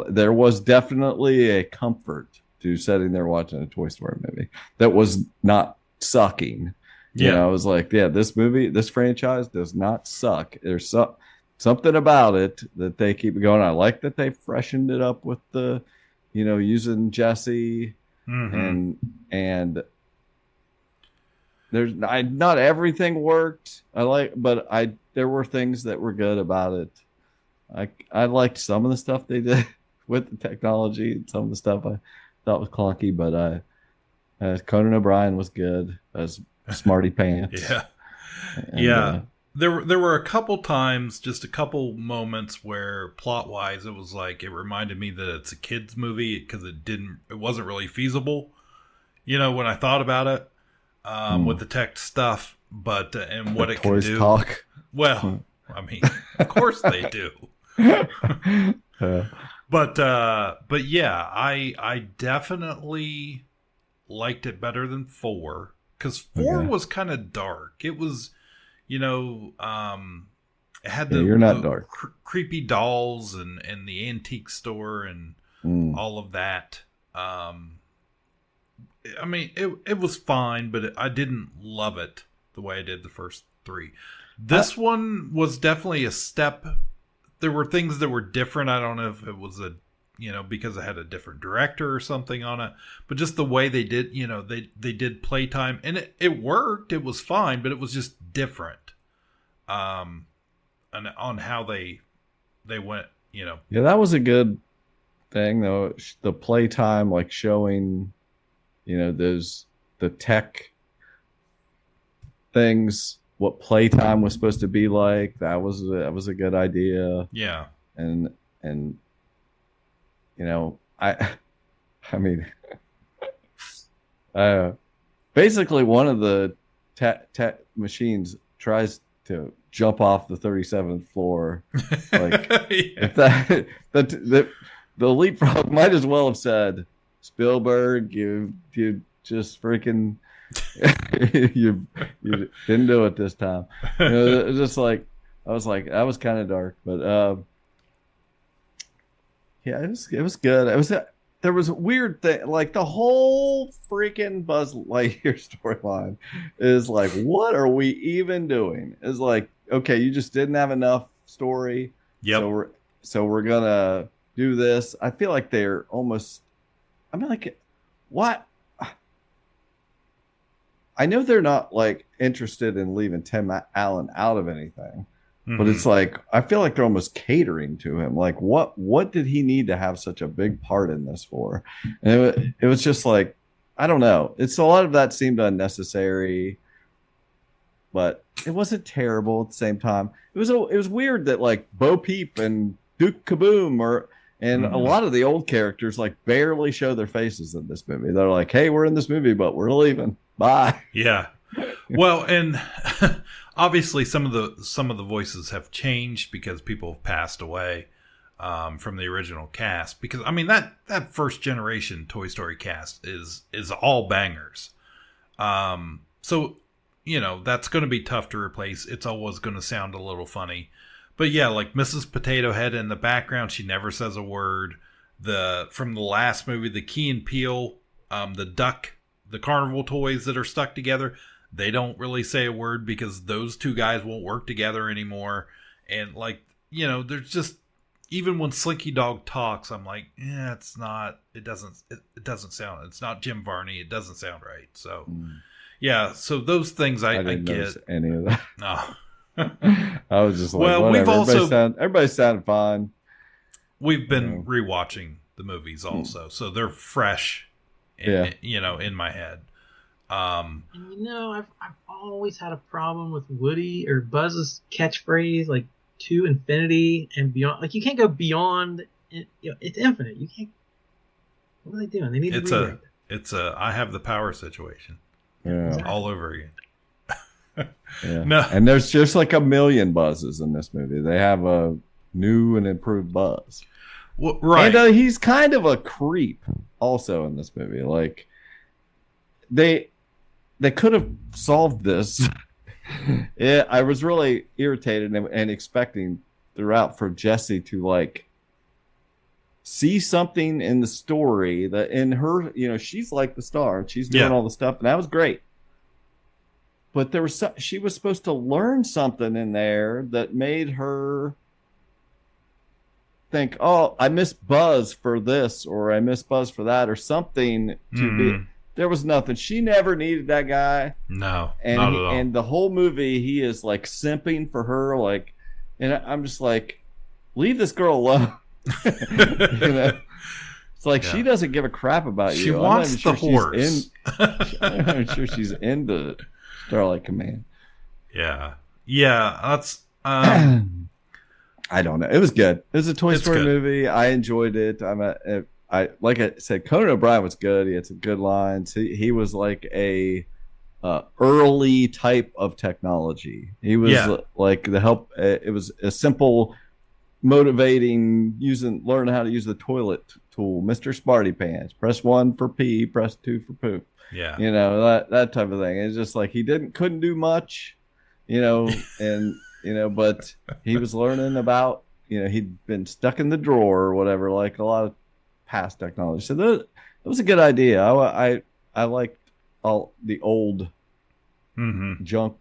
there was definitely a comfort to sitting there watching a Toy Story movie that was not sucking. I was like, this franchise does not suck. There's something about it that they keep going. I like that they freshened it up with the, using Jesse and there's not everything worked. But there were things that were good about it. I liked some of the stuff they did with the technology, and some of the stuff I thought was clunky, but Conan O'Brien was good as Smarty Pants. There were a couple times, just a couple moments where plot wise it was like it reminded me that it's a kids movie because it wasn't really feasible. When I thought about it with the tech stuff, but and what it can do. Talk. Well, I mean, of course they do. But yeah, I definitely liked it better than 4 because 4 was kind of dark. It was, it had you're not dark. Creepy dolls and the antique store and all of that. I mean, it was fine, but I didn't love it the way I did the first 3. This one was definitely a step. There were things that were different. I don't know if it was because it had a different director or something on it, but just the way they did, they did playtime and it worked. It was fine, but it was just different. And on how they went, Yeah, that was a good thing though. The playtime, like showing, the tech things what playtime was supposed to be like. That was a good idea. Yeah. And you know, I mean, basically one of the machines tries to jump off the 37th floor. Like if the leapfrog might as well have said, Spielberg, you just freaking you didn't do it this time. You know, it was just like I was like, that was kind of dark, but yeah, it was good. There was a weird thing, like the whole freaking Buzz Lightyear storyline is like, what are we even doing? It's like, okay, you just didn't have enough story. Yep. So we're gonna do this. I feel like they're almost. I mean, like, what? I know they're not like interested in leaving Tim Allen out of anything. But it's like, I feel like they're almost catering to him. Like, what did he need to have such a big part in this for? And it was just like, I don't know. It's a lot of that seemed unnecessary, but it wasn't terrible at the same time. It was weird that like Bo Peep and Duke Kaboom and a lot of the old characters like barely show their faces in this movie. They're like, hey, we're in this movie, but we're leaving. Bye. Yeah. Well, and obviously some of the voices have changed because people have passed away from the original cast. Because I mean that first generation Toy Story cast is all bangers. So you know that's going to be tough to replace. It's always going to sound a little funny. But yeah, like Mrs. Potato Head in the background, she never says a word. From the last movie, the Key and Peele, the duck, the carnival toys that are stuck together, they don't really say a word because those two guys won't work together anymore. And like, you know, there's just, even when Slinky Dog talks, I'm like, yeah, it doesn't sound, it's not Jim Varney. It doesn't sound right. So yeah. So those things I didn't get. notice any of that. No. I was just like, well, whatever. Everybody sounded fine. We've been rewatching the movies also, so they're fresh, in my head. And I've always had a problem with Woody or Buzz's catchphrase, like to infinity and beyond. Like you can't go beyond. It's infinite. You can't. What are they doing? They need to rewrite It's a I have the power situation. Yeah. All over again. Yeah. No. And there's just like a million Buzzes in this movie. They have a new and improved Buzz. Well, right. And he's kind of a creep also in this movie. Like they could have solved this. Yeah, I was really irritated and expecting throughout for Jessie to like see something in the story that in her, she's like the star and she's doing all the stuff, and that was great. But there was she was supposed to learn something in there that made her think, oh, I miss Buzz for this, or I miss Buzz for that, or something to be. There was nothing. She never needed that guy. No, and not at all. And the whole movie, he is like simping for her, like, and I'm just like, leave this girl alone. It's like she doesn't give a crap about you. She wants the horse. I'm not even sure she's into Starlight Command. Yeah, that's. I don't know. It was good. It was a Toy Story movie. I enjoyed it. I like I said, Conan O'Brien was good. He had some good lines. He was like a early type of technology. He was like the help. It was a simple, motivating learning how to use the toilet tool. Mr. Smarty Pants. Press 1 for pee. Press 2 for poop. Yeah, that type of thing. It's just like he couldn't do much, and but he was learning about, he'd been stuck in the drawer or whatever, like a lot of past technology. So that was a good idea. I liked all the old junk,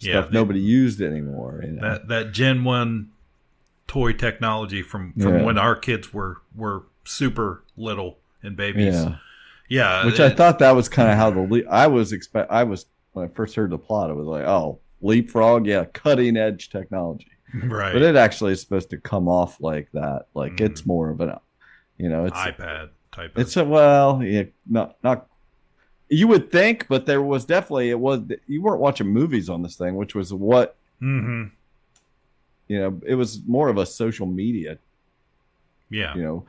stuff nobody used anymore. That Gen 1 toy technology from when our kids were super little and babies. Yeah, which I thought that was kind of how I was when I first heard the plot, I was like, oh, leapfrog, cutting edge technology, right? But it actually is supposed to come off like that, like it's more of an, it's iPad type. It's not You would think, but there was definitely you weren't watching movies on this thing, which was what it was more of a social media. Yeah.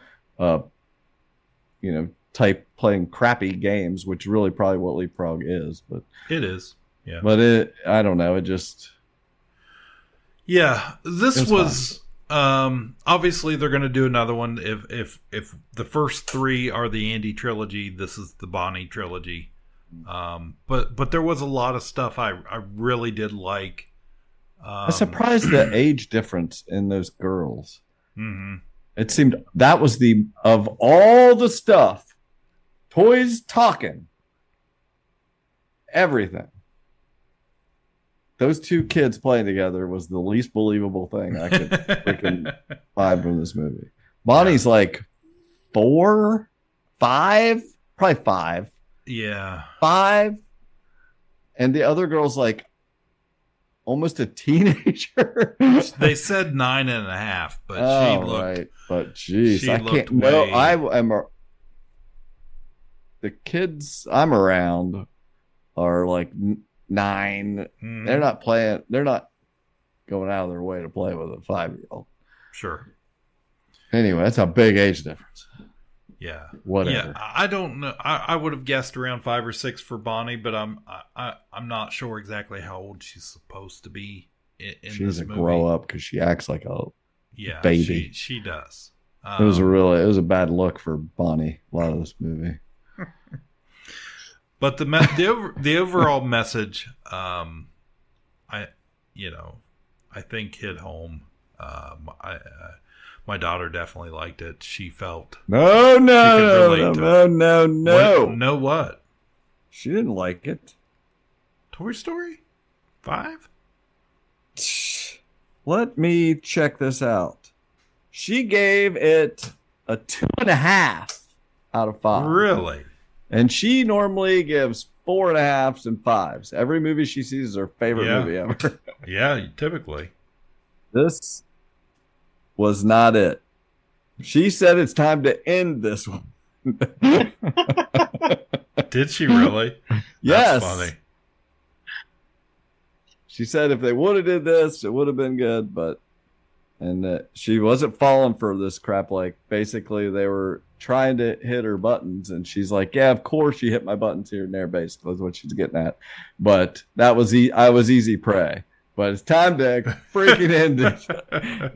Type playing crappy games, which really probably what Leapfrog is, but it is. Yeah. But I don't know. It just. Yeah. This was obviously they're going to do another one. If the first three are the Andy trilogy, this is the Bonnie trilogy. But there was a lot of stuff I really did like. I'm surprised the age difference in those girls. Mm-hmm. It seemed that was of all the stuff. Toys talking. Everything. Those two kids playing together was the least believable thing I could freaking find from this movie. Bonnie's like 4, 5, probably 5. Yeah. 5. And the other girl's like almost a teenager. They said 9.5, but she looked. Right. But geez, I can't. No, I am. The kids I'm around are like 9. Mm. They're not playing. They're not going out of their way to play with a 5-year-old. Sure. Anyway, that's a big age difference. Yeah. Whatever. Yeah, I don't know. I would have guessed around 5 or 6 for Bonnie, but I'm not sure exactly how old she's supposed to be in this movie. She needs to grow up because she acts like a baby. She does. It was a bad look for Bonnie. A lot of this movie. But the overall message, I think hit home. My daughter definitely liked it. She felt no. No, what? She didn't like it. Toy Story 5? Let me check this out. She gave it a 2.5 out of 5. Really? And she normally gives 4.5s and 5s. Every movie she sees is her favorite movie ever. Yeah, typically. This was not it. She said it's time to end this one. Did she really? Yes. That's funny. She said if they would have did this, it would have been good, and she wasn't falling for this crap. Like basically they were trying to hit her buttons, and she's like, yeah, of course you hit my buttons here and there, basically is what she's getting at. But that was I was easy prey. But it's time to freaking end it.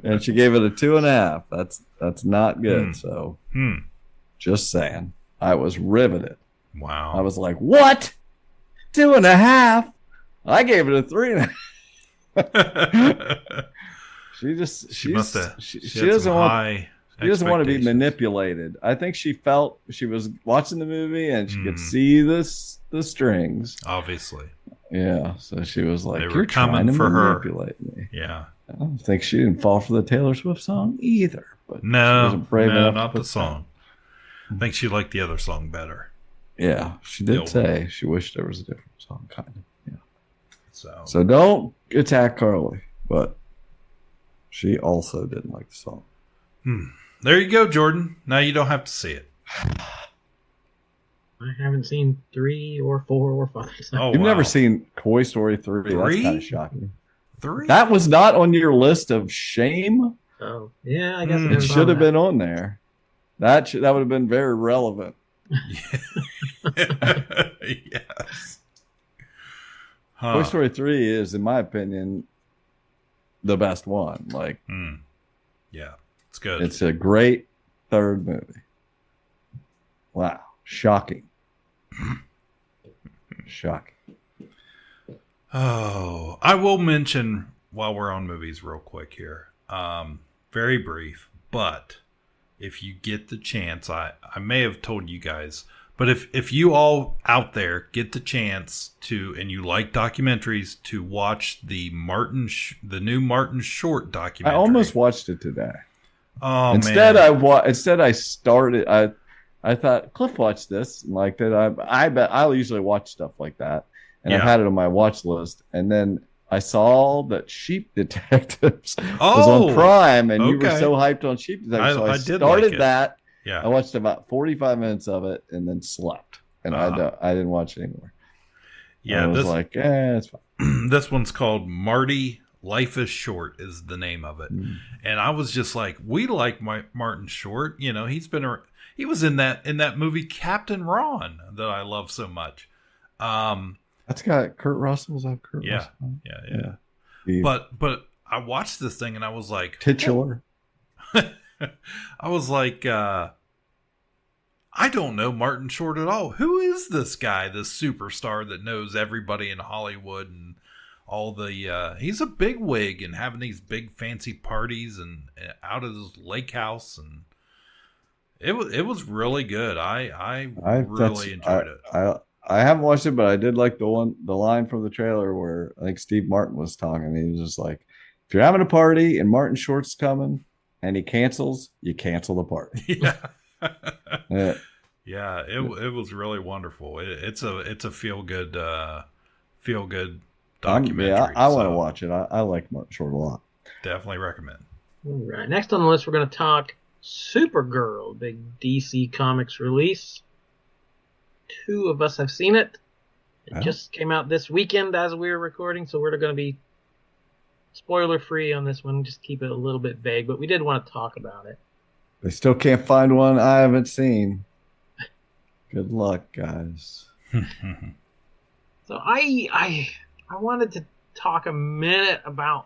And she gave it a 2.5. That's not good. So just saying. I was riveted. Wow. I was like, what? 2.5? I gave it a 3.5. She doesn't want to be manipulated. I think she felt she was watching the movie and she could see the strings. Obviously. Yeah, so she was like, they were "You're coming trying to for manipulate me." Yeah, I don't think she didn't fall for the Taylor Swift song either. But no, she wasn't brave enough not to the song. I think she liked the other song better. Yeah, she did say she wished there was a different song, kind of. Yeah. So don't attack Carly, but she also didn't like the song. There you go, Jordan. Now you don't have to see it. I haven't seen 3 or 4 or 5. Oh, You've never seen Toy Story 3? That's kind of shocking. 3? That was not on your list of shame. Oh, yeah, I guess it should have been on there. That would have been very relevant. Yes. Toy Story 3 is, in my opinion, the best one. Like, yeah, it's good. It's a great third movie. Wow. Shocking. Shocking. Oh, I will mention while we're on movies real quick here. Very brief, but if you get the chance, I may have told you guys, but if you all out there get the chance to, and you like documentaries, to watch the new Martin Short documentary. I almost watched it today. Oh, instead, man. Instead I started. I thought Cliff watched this and liked it. I bet I'll usually watch stuff like that, and I've had it on my watch list. And then I saw that Sheep Detectives was on Prime, and you were so hyped on Sheep Detectives. So I started that. Yeah, I watched about 45 minutes of it and then slept. and I didn't watch it anymore. Yeah, I was like, it's fine. This one's called Marty. Life is Short is the name of it, and I was just like, we like Martin Short. You know, he was in that movie Captain Ron that I love so much. That's got Kurt Russell. Is that Kurt Yeah, Russell? yeah. But I watched this thing and I was like, titular. I was like, I don't know Martin Short at all. Who is this guy, this superstar that knows everybody in Hollywood and all the, he's a big wig and having these big fancy parties and out of his lake house. And it was really good. I really enjoyed it. I haven't watched it, but I did like the line from the trailer where I think Steve Martin was talking. He was just like, if you're having a party and Martin Short's coming and he cancels, you cancel the party. Yeah. Yeah, it was really wonderful. It's a feel good documentary. I want to watch it. I like Martin Short a lot. Definitely recommend. All right. Next on the list, we're going to talk Supergirl, big DC Comics release. 2 of us have seen it. It just came out this weekend as we were recording, so we're going to be spoiler free on this one. Just keep it a little bit vague, but we did want to talk about it. They still can't find one I haven't seen. Good luck, guys. So I wanted to talk a minute about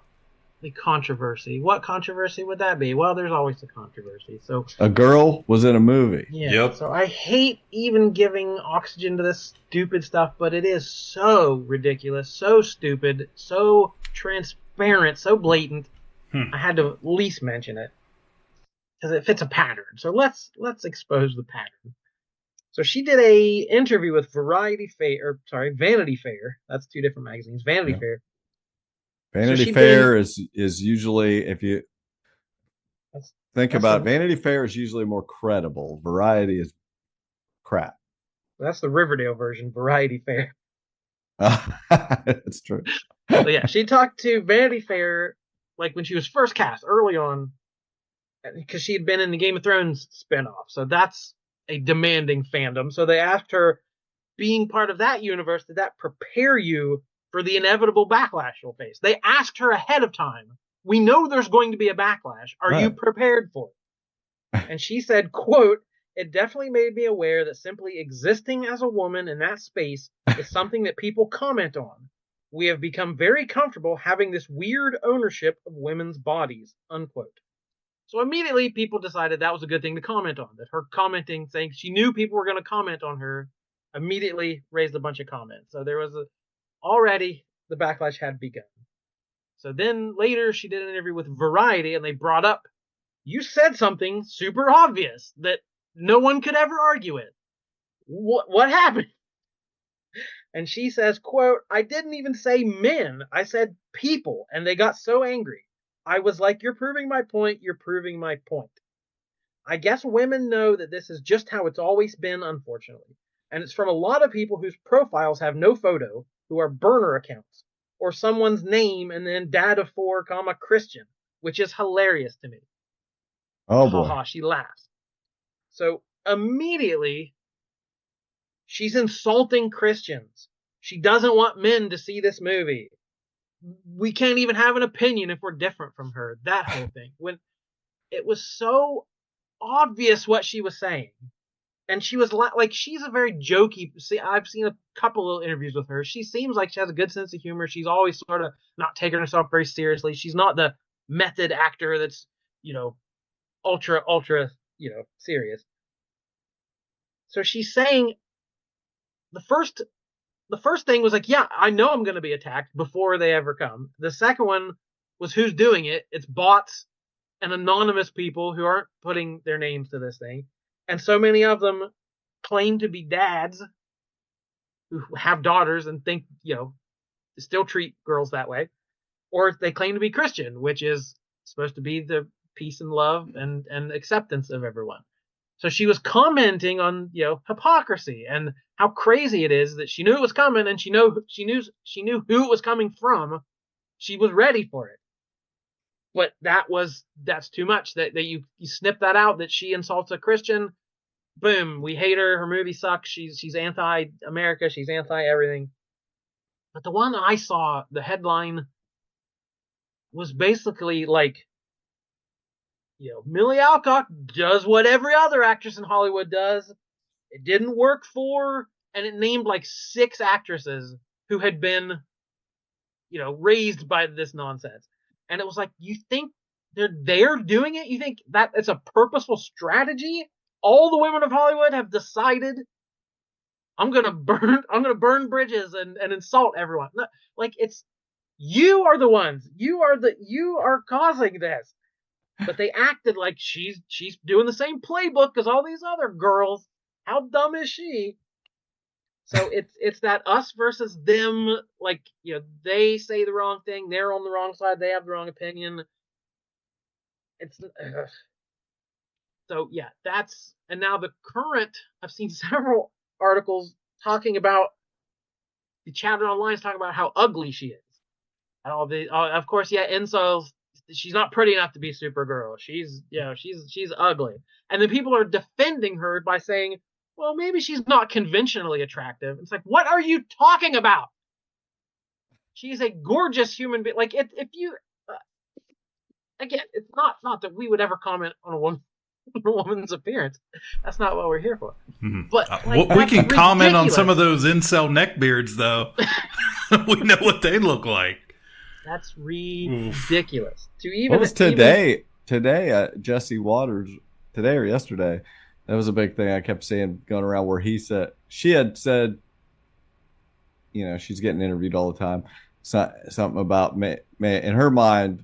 the controversy. What controversy would that be? Well, there's always a controversy. So a girl was in a movie. Yeah. Yep. So I hate even giving oxygen to this stupid stuff, but it is so ridiculous, so stupid, so transparent, so blatant. I had to at least mention it because it fits a pattern. So let's expose the pattern. So she did a interview with Vanity Fair. That's 2 different magazines. Vanity Fair. Vanity Fair is usually, if you think about it, Vanity Fair is usually more credible. Variety is crap. That's the Riverdale version, Variety Fair. That's true. So yeah, she talked to Vanity Fair like when she was first cast early on, because she had been in the Game of Thrones spinoff. So that's a demanding fandom. So they asked her, being part of that universe, did that prepare you for the inevitable backlash you'll face? They asked her ahead of time. We know there's going to be a backlash. Are you prepared for it? And she said, quote, it definitely made me aware that simply existing as a woman in that space is something that people comment on. We have become very comfortable having this weird ownership of women's bodies, unquote. So immediately people decided that was a good thing to comment on. That her commenting, saying she knew people were going to comment on her, immediately raised a bunch of comments. So there was already the backlash had begun. So then later she did an interview with Variety and they brought up, you said something super obvious that no one could ever argue it. What happened? And she says, quote, I didn't even say men. I said people. And they got so angry. I was like, you're proving my point. You're proving my point. I guess women know that this is just how it's always been, unfortunately. And it's from a lot of people whose profiles have no photo, who are burner accounts, or someone's name and then dad of 4, Christian, which is hilarious to me. Oh, boy. Ha, she laughs. So immediately, she's insulting Christians. She doesn't want men to see this movie. We can't even have an opinion if we're different from her. That whole thing. When it was so obvious what she was saying. And she was like, she's a very jokey. See, I've seen a couple of interviews with her. She seems like she has a good sense of humor. She's always sort of not taking herself very seriously. She's not the method actor that's, ultra, serious. So she's saying the first thing was like, yeah, I know I'm going to be attacked before they ever come. The second one was who's doing it. It's bots and anonymous people who aren't putting their names to this thing. And so many of them claim to be dads who have daughters and think, still treat girls that way. Or they claim to be Christian, which is supposed to be the peace and love and acceptance of everyone. So she was commenting on, hypocrisy and how crazy it is that she knew it was coming and she knew who it was coming from. She was ready for it. But that's too much. That you snip that out, that she insults a Christian. boom, we hate her. Her movie sucks. She's anti-America. She's anti-everything. But the one I saw, the headline was basically like, Millie Alcock does what every other actress in Hollywood does. It didn't work for, and it named like 6 actresses who had been, raised by this nonsense. And it was like, you think they're doing it? You think that it's a purposeful strategy? All the women of Hollywood have decided, I'm gonna burn bridges and insult everyone. No, like, it's, you are the ones. You are causing this. But they acted like she's doing the same playbook as all these other girls. How dumb is she? So it's that us versus them. Like, they say the wrong thing. They're on the wrong side. They have the wrong opinion. It's so yeah. And now the current. I've seen several articles talking about, the chatter online is talking about how ugly she is. And of course, yeah, incels. She's not pretty enough to be Supergirl. She's ugly. And then people are defending her by saying, well, maybe she's not conventionally attractive. It's like, what are you talking about? She's a gorgeous human being. Like, if you, again, it's not that we would ever comment on a woman's appearance. That's not what we're here for. Mm-hmm. But we can comment on some of those incel neckbeards, though. We know what they look like. That's ridiculous. What was today? Today, Jesse Waters, today or yesterday, that was a big thing I kept seeing going around, where she had said, she's getting interviewed all the time, something about, in her mind,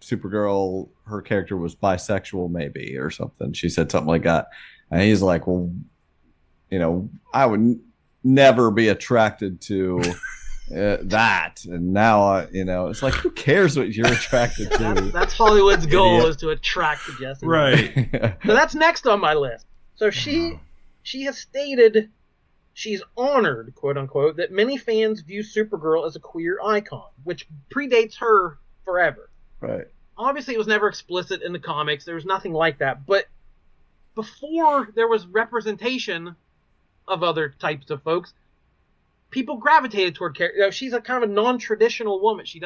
Supergirl, her character was bisexual, maybe, or something. She said something like that. And he's like, well, I would never be attracted to that. And now, it's like, who cares what you're attracted to? That's Hollywood's goal, is to attract Jesse. Right. So that's next on my list. So she has stated she's honored, quote unquote, that many fans view Supergirl as a queer icon, which predates her forever. Right. Obviously, it was never explicit in the comics. There was nothing like that. But before there was representation of other types of folks, people gravitated toward character. She's a kind of a non-traditional woman. She's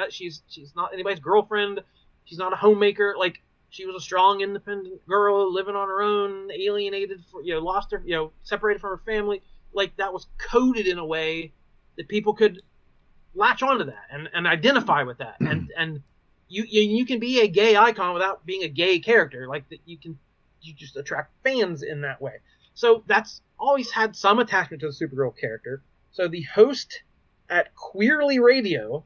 not anybody's girlfriend. She's not a homemaker. Like, she was a strong, independent girl living on her own, alienated, lost her, separated from her family. Like, that was coded in a way that people could latch onto that and identify with that. And you can be a gay icon without being a gay character. Like, that you just attract fans in that way. So that's always had some attachment to the Supergirl character. So the host at Queerly Radio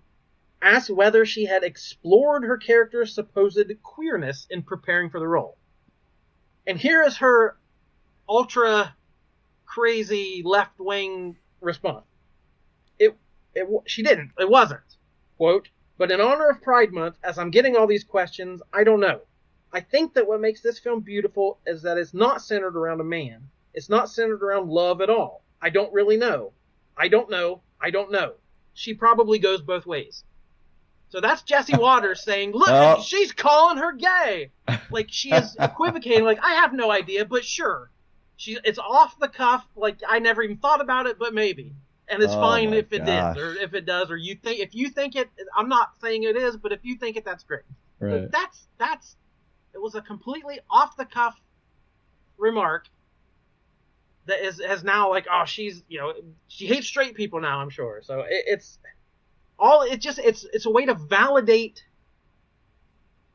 asked whether she had explored her character's supposed queerness in preparing for the role. And here is her ultra crazy left-wing response. She didn't. It wasn't. Quote, but in honor of Pride Month, as I'm getting all these questions, I don't know. I think that what makes this film beautiful is that it's not centered around a man. It's not centered around love at all. I don't really know. I don't know. She probably goes both ways. So that's Jesse Waters saying, look, she's calling her gay. Like, she is equivocating, like, I have no idea, but sure. It's off the cuff, like, I never even thought about it, but maybe. And it's fine if it is, or if it does, or if you think it, I'm not saying it is, but if you think it, that's great. Right. But it was a completely off the cuff remark that has now, like, oh, she's, she hates straight people now, I'm sure. So it's a way to validate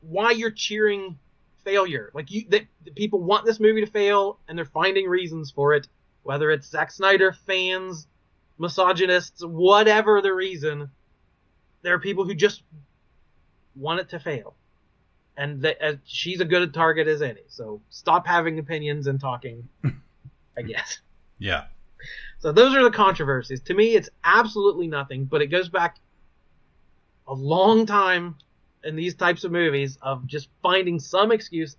why you're cheering failure. Like, that people want this movie to fail, and they're finding reasons for it, whether it's Zack Snyder fans, misogynists, whatever the reason. There are people who just want it to fail, and she's a good target as any. So stop having opinions and talking. I guess. Yeah. So those are the controversies. To me, it's absolutely nothing, but it goes back a long time in these types of movies of just finding some excuse,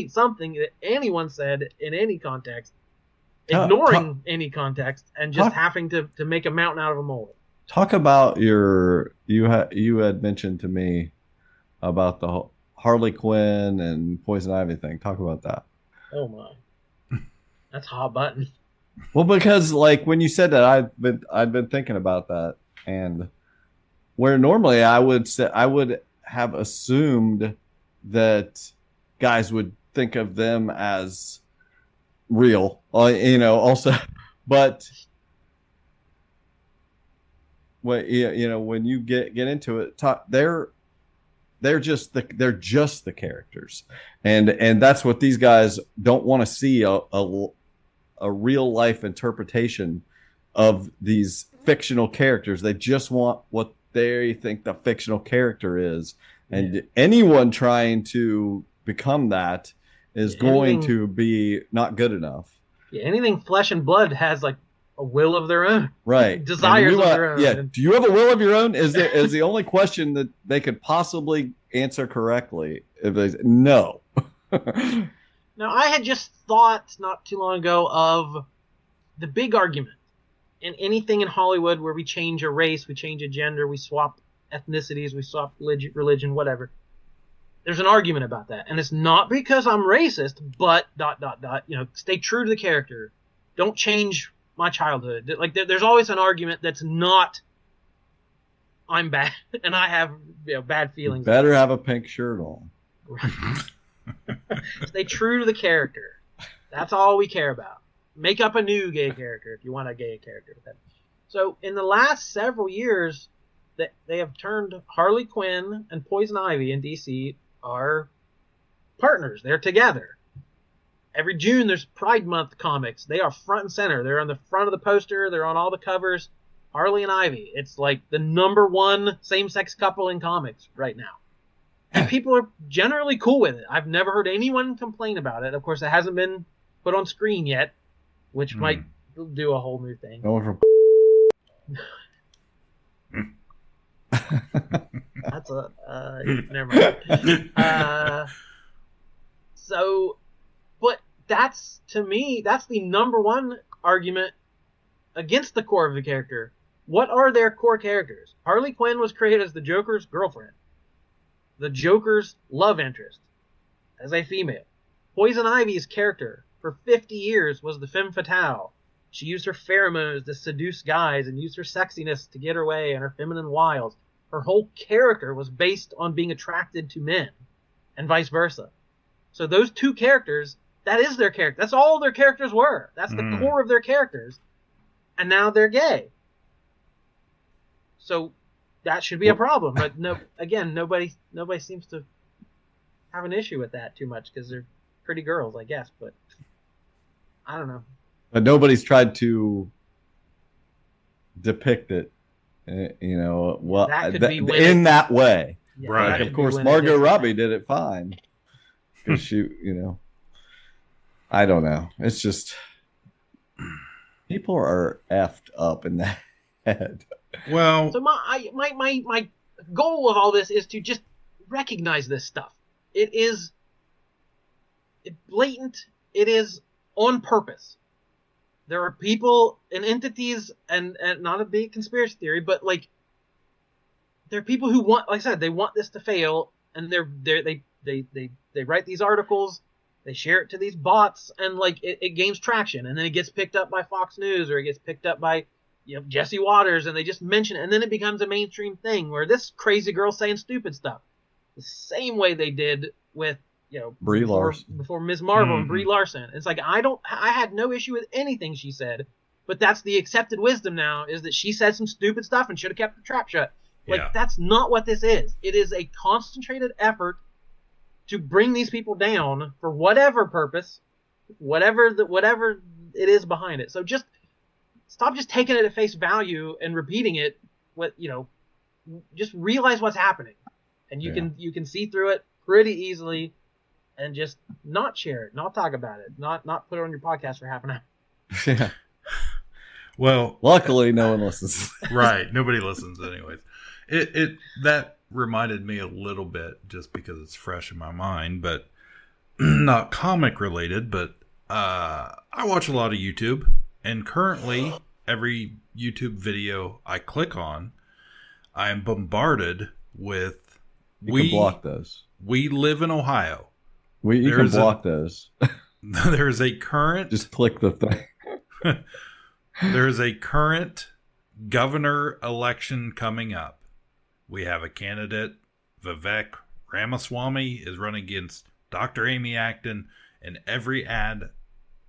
something that anyone said in any context, ignoring any context, and just having to make a mountain out of a molehill. Talk about you had mentioned to me about the Harley Quinn and Poison Ivy thing. Talk about that. Oh my. That's a hot button. Well, because like when you said that, I'd been thinking about that, and where normally I would have assumed that guys would think of them as real, also, but when when you get into it, they're just the characters, and that's what these guys don't want to see a real life interpretation of these fictional characters. They just want what they think the fictional character is, and anyone trying to become that is going to be not good enough. Yeah, anything flesh and blood has like a will of their own, right? Desires of their own. Yeah. Do you have a will of your own? Is the only question that they could possibly answer correctly. If they no. Now, I had just thought not too long ago of the big argument in anything in Hollywood where we change a race, we change a gender, we swap ethnicities, we swap religion, whatever. There's an argument about that. And it's not because I'm racist, but ... stay true to the character. Don't change my childhood. Like there's always an argument that's not I'm bad and I have bad feelings. You better have a pink shirt on. Stay true to the character. That's all we care about. Make up a new gay character if you want a gay character. So in the last several years, they have turned Harley Quinn and Poison Ivy in DC are partners. They're together. Every June there's Pride Month comics. They are front and center. They're on the front of the poster. They're on all the covers. Harley and Ivy. It's like the #1 same-sex couple in comics right now. And people are generally cool with it. I've never heard anyone complain about it. Of course, it hasn't been put on screen yet, which might do a whole new thing. That's never mind. But that's, to me, that's the #1 argument against the core of the character. What are their core characters? Harley Quinn was created as the Joker's girlfriend. The Joker's love interest as a female. Poison Ivy's character for 50 years was the femme fatale. She used her pheromones to seduce guys and used her sexiness to get her way and her feminine wiles. Her whole character was based on being attracted to men and vice versa. So those two characters, that is their character. That's all their characters were. That's the core of their characters. And now they're gay. So that should be a problem, but nobody seems to have an issue with that too much because they're pretty girls, I guess. But I don't know. But nobody's tried to depict it, in that way. Yeah, right. Like, of course, Margot Robbie did it fine because she, I don't know. It's just people are effed up in the head. Well, so my goal of all this is to just recognize this stuff. It is blatant. It is on purpose. There are people and entities, and not a big conspiracy theory, but like there are people who want, like I said, they want this to fail, and they write these articles, they share it to these bots, and like it gains traction, and then it gets picked up by Fox News or it gets picked up by Jesse Waters, and they just mention it, and then it becomes a mainstream thing where this crazy girl saying stupid stuff. The same way they did with Brie Larson before Ms. Marvel and Brie Larson. It's like I had no issue with anything she said, but that's the accepted wisdom now, is that she said some stupid stuff and should have kept her trap shut. Like that's not what this is. It is a concentrated effort to bring these people down for whatever purpose, whatever it is behind it. So just stop just taking it at face value and repeating it. Just realize what's happening, and you can see through it pretty easily, and just not share it, not talk about it, not put it on your podcast for half an hour. Yeah. Well, luckily no one listens. Right, nobody listens anyways. It that reminded me a little bit, just because it's fresh in my mind, but not comic related. But I watch a lot of YouTube, and currently every YouTube video I click on, I am bombarded with. You can block those. We live in Ohio. You can block those. there's a current Just click the thing. there's a current governor election coming up. We have a candidate, Vivek Ramaswamy, is running against Dr. Amy Acton, and every ad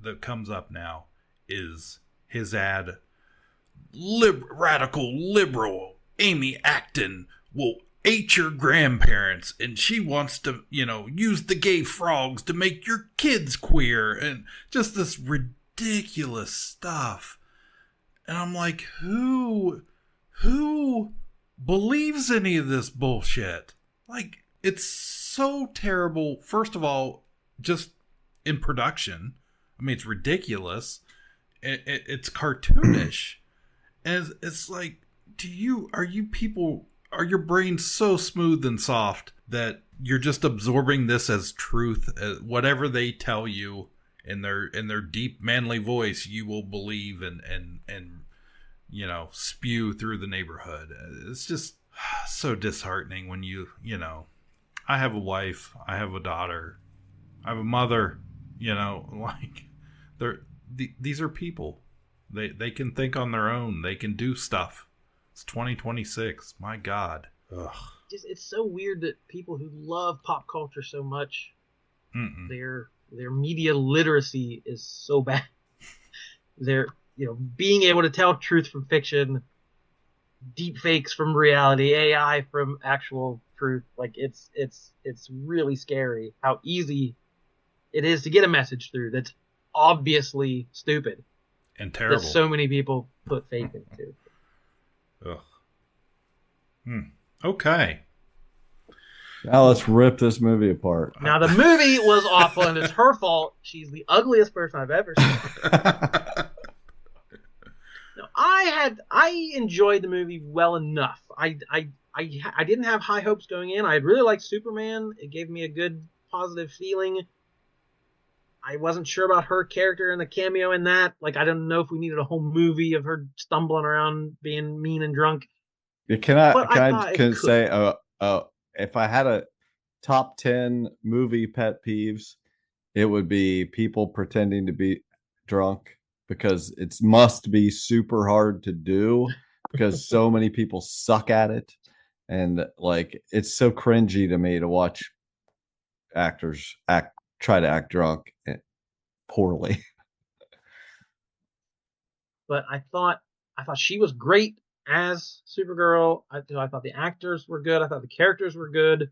that comes up now is his ad. Radical liberal Amy Acton will ate your grandparents, and she wants to, use the gay frogs to make your kids queer, and just this ridiculous stuff. And I'm like, who believes any of this bullshit? Like, it's so terrible. First of all, just in production, I mean, it's ridiculous. It's cartoonish. And it's like, are your brains so smooth and soft that you're just absorbing this as truth? Whatever they tell you in their deep manly voice, you will believe and spew through the neighborhood. It's just so disheartening when I have a wife, I have a daughter, I have a mother, these are people. They can think on their own. They can do stuff. It's 2026. My God. Ugh. It's so weird that people who love pop culture so much, their media literacy is so bad. They're being able to tell truth from fiction, deep fakes from reality, AI from actual truth. Like it's really scary how easy it is to get a message through that's obviously stupid and terrible. That so many people put faith into. Ugh. Okay. Now let's rip this movie apart. Now the movie was awful, and it's her fault. She's the ugliest person I've ever seen. No, I enjoyed the movie well enough. I didn't have high hopes going in. I really liked Superman. It gave me a good positive feeling. I wasn't sure about her character and the cameo in that. Like, I didn't know if we needed a whole movie of her stumbling around being mean and drunk. Can I say, if I had a top 10 movie pet peeves, it would be people pretending to be drunk, because it must be super hard to do because so many people suck at it. And like, it's so cringy to me to watch actors try to act drunk poorly. But I thought she was great as Supergirl. I thought the actors were good. I thought the characters were good. I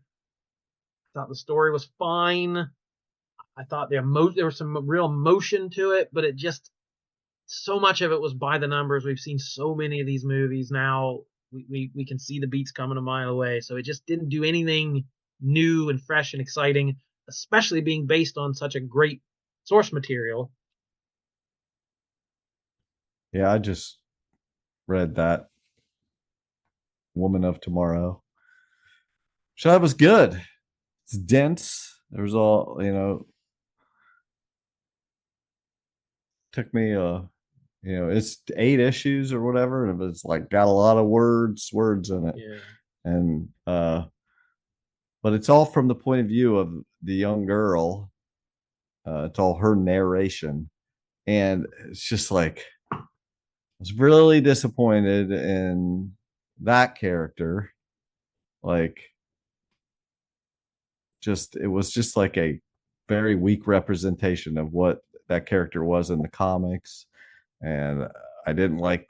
thought the story was fine. I thought there was some real emotion to it, but it just, so much of it was by the numbers. We've seen so many of these movies now. We can see the beats coming a mile away. So it just didn't do anything new and fresh and exciting, especially being based on such a great source material. Yeah, I just read that Woman of Tomorrow. So that was good. It's dense. There's all, took me it's 8 issues or whatever, and it's like got a lot of words in it. Yeah. And but it's all from the point of view of the young girl. It's all her narration, and it's just like, I was really disappointed in that character. Like, it was just like a very weak representation of what that character was in the comics, and I didn't like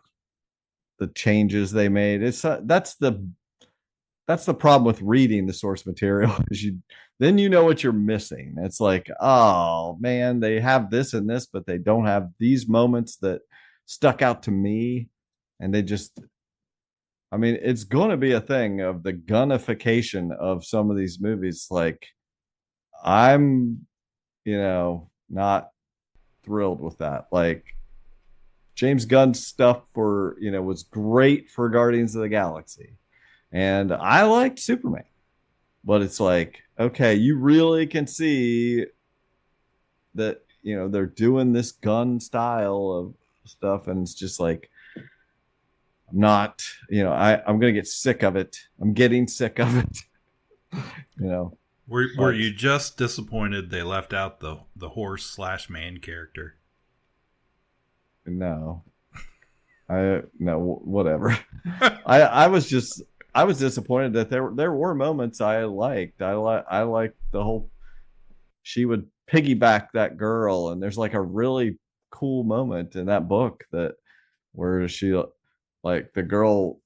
the changes they made. That's the problem with reading the source material, is then you know what you're missing. It's like, oh man, they have this and this, but they don't have these moments that stuck out to me. And it's going to be a thing of the gunification of some of these movies. Like, I'm, not thrilled with that. Like, James Gunn's stuff was great for Guardians of the Galaxy, and I liked Superman, but it's like, okay, you really can see that, they're doing this Gunn style of stuff, and it's just like, I'm going to get sick of it. I'm getting sick of it. Were you just disappointed they left out the horse / man character? No, whatever. I was disappointed that there were moments I liked. I liked the whole, she would piggyback that girl, and there's like a really cool moment in that book that where she, like, the girl,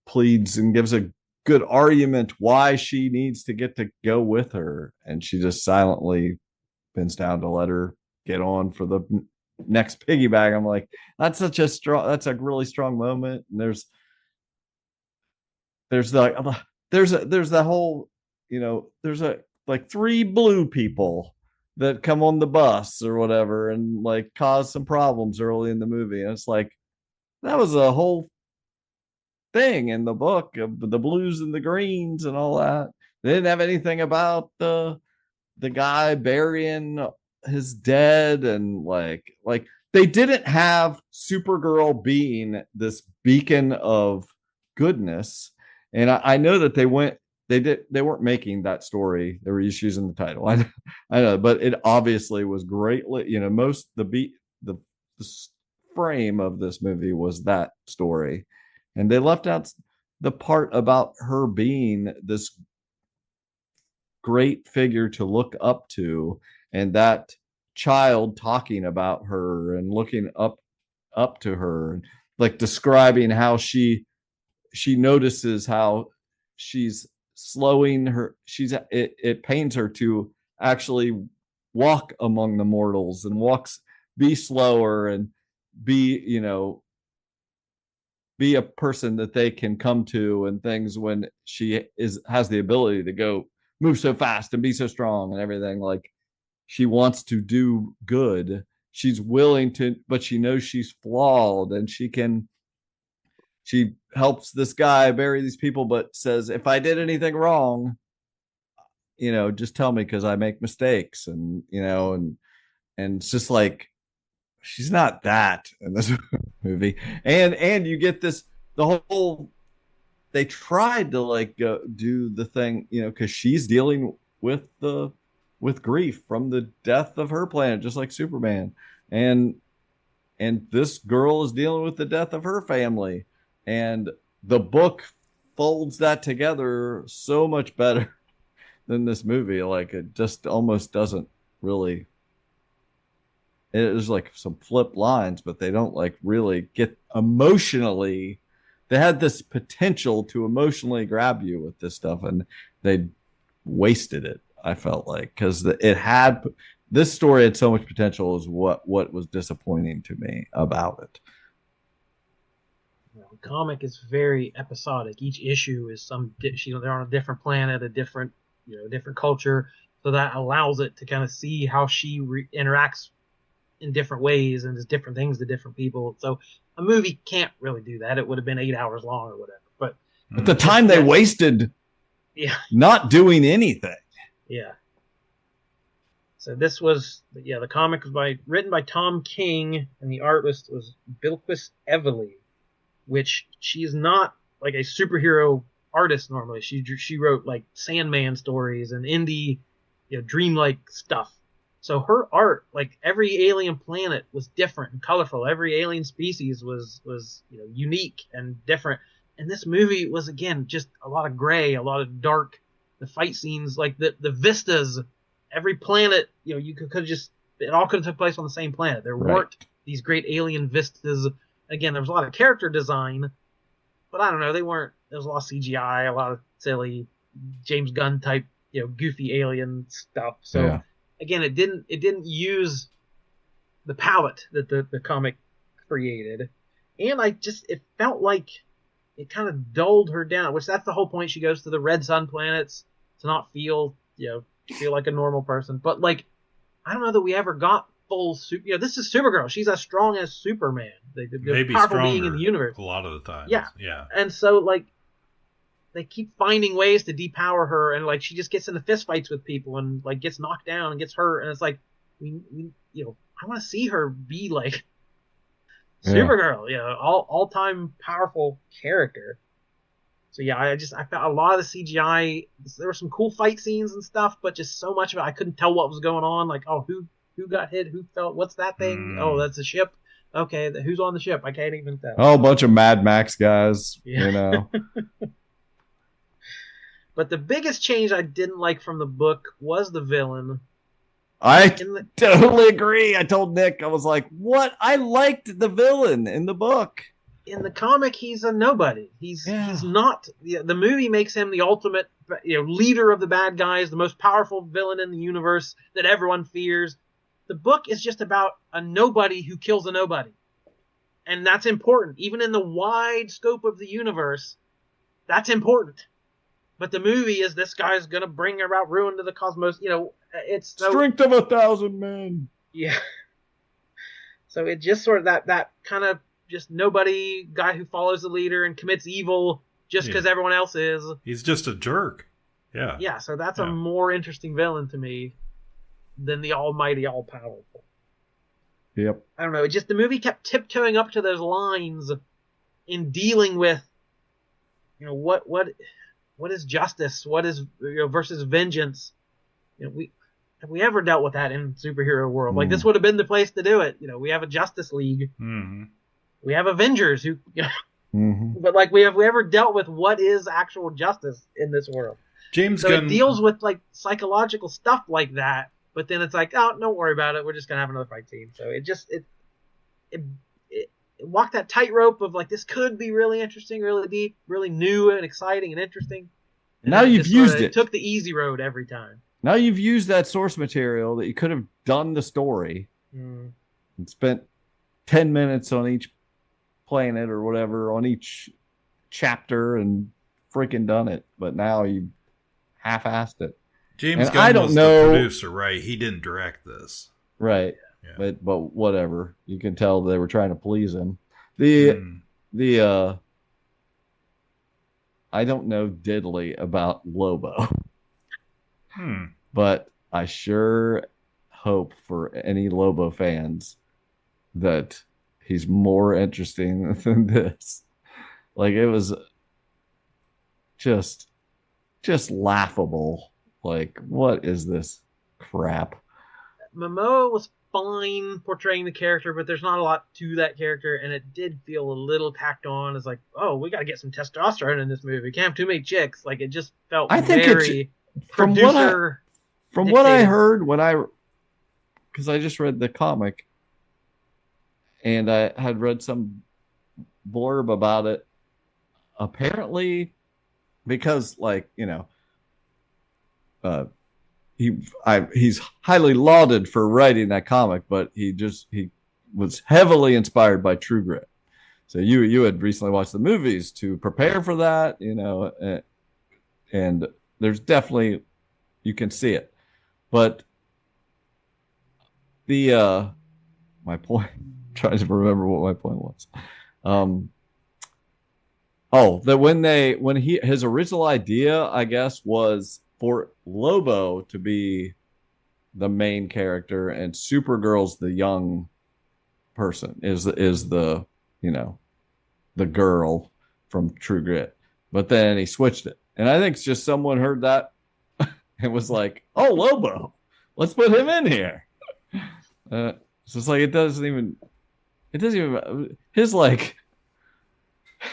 pleads and gives a good argument why she needs to get to go with her, and she just silently bends down to let her get on for the next piggyback. I'm like, that's a really strong moment. And there's the whole, there's like 3 blue people that come on the bus or whatever and like cause some problems early in the movie, and it's like, that was a whole thing in the book of the blues and the greens and all that. They didn't have anything about the guy burying his dead, and like they didn't have Supergirl being this beacon of goodness. And I know that they weren't making that story. There were issues in the title. I know, but it obviously was greatly, the frame of this movie was that story. And they left out the part about her being this great figure to look up to, and that child talking about her and looking up to her, like describing how she notices how she's slowing her, it pains her to actually walk among the mortals and be slower and be a person that they can come to and things, when she has the ability to go move so fast and be so strong and everything. Like, she wants to do good. She's willing to, but she knows she's flawed, and she helps this guy bury these people, but says, if I did anything wrong, just tell me, because I make mistakes. And it's just like, she's not that in this movie. And you get the whole, they tried to like do the thing, because she's dealing with grief from the death of her planet, just like Superman. And this girl is dealing with the death of her family. And the book folds that together so much better than this movie. Like, it just almost doesn't really, there's like some flip lines, but they don't like really get emotionally. They had this potential to emotionally grab you with this stuff, and they wasted it, I felt like, because this story had so much potential, is what was disappointing to me about it. The comic is very episodic. Each issue is they're on a different planet, a different culture, so that allows it to kind of see how she interacts in different ways and does different things to different people. So a movie can't really do that. It would have been 8 hours long or whatever. But the time they wasted, not doing anything. Yeah. So this was, the comic was written by Tom King, and the artist was Bilquis Evely, which she's not like a superhero artist normally. She wrote like Sandman stories and indie, dreamlike stuff. So her art, like every alien planet was different and colorful. Every alien species was unique and different. And this movie was, again, just a lot of gray, a lot of dark. The fight scenes, like the vistas, every planet, you could just, it all could have took place on the same planet. There weren't these great alien vistas. Again, there was a lot of character design, but I don't know, there was a lot of CGI, a lot of silly James Gunn type, goofy alien stuff. So again, it didn't use the palette that the comic created. And it felt like it kind of dulled her down, which that's the whole point. She goes to the red sun planets to not feel like a normal person. But like, I don't know that we ever got full super. This is Supergirl. She's as strong as Superman. The maybe powerful stronger being in the universe a lot of the time. Yeah. And so like, they keep finding ways to depower her, and like she just gets into fistfights with people and like gets knocked down and gets hurt, and it's like we I want to see her be like Supergirl, all time powerful character. So yeah, I felt a lot of the CGI. There were some cool fight scenes and stuff, but just so much of it, I couldn't tell what was going on. Like, oh, who got hit? Who fell? What's that thing? Oh, that's a ship. Okay, who's on the ship? I can't even tell. Oh, a bunch of Mad Max guys, Yeah. you know. But the biggest change I didn't like from the book was the villain. I totally agree. I told Nick, I was like, what? I liked the villain in the book. In the comic, he's a nobody. He's not. The movie makes him the ultimate, leader of the bad guys, the most powerful villain in the universe that everyone fears. The book is just about a nobody who kills a nobody, and that's important. Even in the wide scope of the universe, that's important. But the movie is this guy's gonna bring about ruin to the cosmos. It's strength of 1,000 men. Yeah. So it just sort of that kind of just nobody guy who follows the leader and commits evil just because everyone else is. He's just a jerk. Yeah. Yeah, so that's a more interesting villain to me than the almighty, all-powerful. Yep. I don't know. It just, the movie kept tiptoeing up to those lines in dealing with, what is justice? What is versus vengeance? Have we ever dealt with that in superhero world? Like, this would have been the place to do it. We have a Justice League. Mm-hmm. We have Avengers who, but like, we ever dealt with what is actual justice in this world? James So Gunn it deals with like psychological stuff like that, but then it's like, oh, don't worry about it. We're just gonna have another fight scene. So it walked that tightrope of like, this could be really interesting, really deep, really new and exciting and interesting. And now you've used it. It took the easy road every time. Now you've used that source material that you could have done the story and spent 10 minutes on each planet or whatever, on each chapter, and freaking done it. But now you half-assed it. James Gunn was the producer, right? He didn't direct this. Right. Yeah. But whatever. You can tell they were trying to please him. I don't know diddly about Lobo. But I sure hope for any Lobo fans that he's more interesting than this. Like, it was just laughable. Like, what is this crap? Momoa was fine portraying the character, but there's not a lot to that character, and it did feel a little tacked on. It's like, oh, we got to get some testosterone in this movie. Can't have too many chicks. Like, it just felt very producer. From what I heard because I just read the comic, and I had read some blurb about it. Apparently, because he's highly lauded for writing that comic, but he was heavily inspired by True Grit. So you had recently watched the movies to prepare for that, and there's definitely, you can see it. But my point, trying to remember what my point was. That his original idea, I guess, was for Lobo to be the main character and Supergirl's the young person, is the the girl from True Grit. But then he switched it. And I think it's just someone heard that and was like, oh, Lobo, let's put him in here. So it's like, it doesn't even, his like,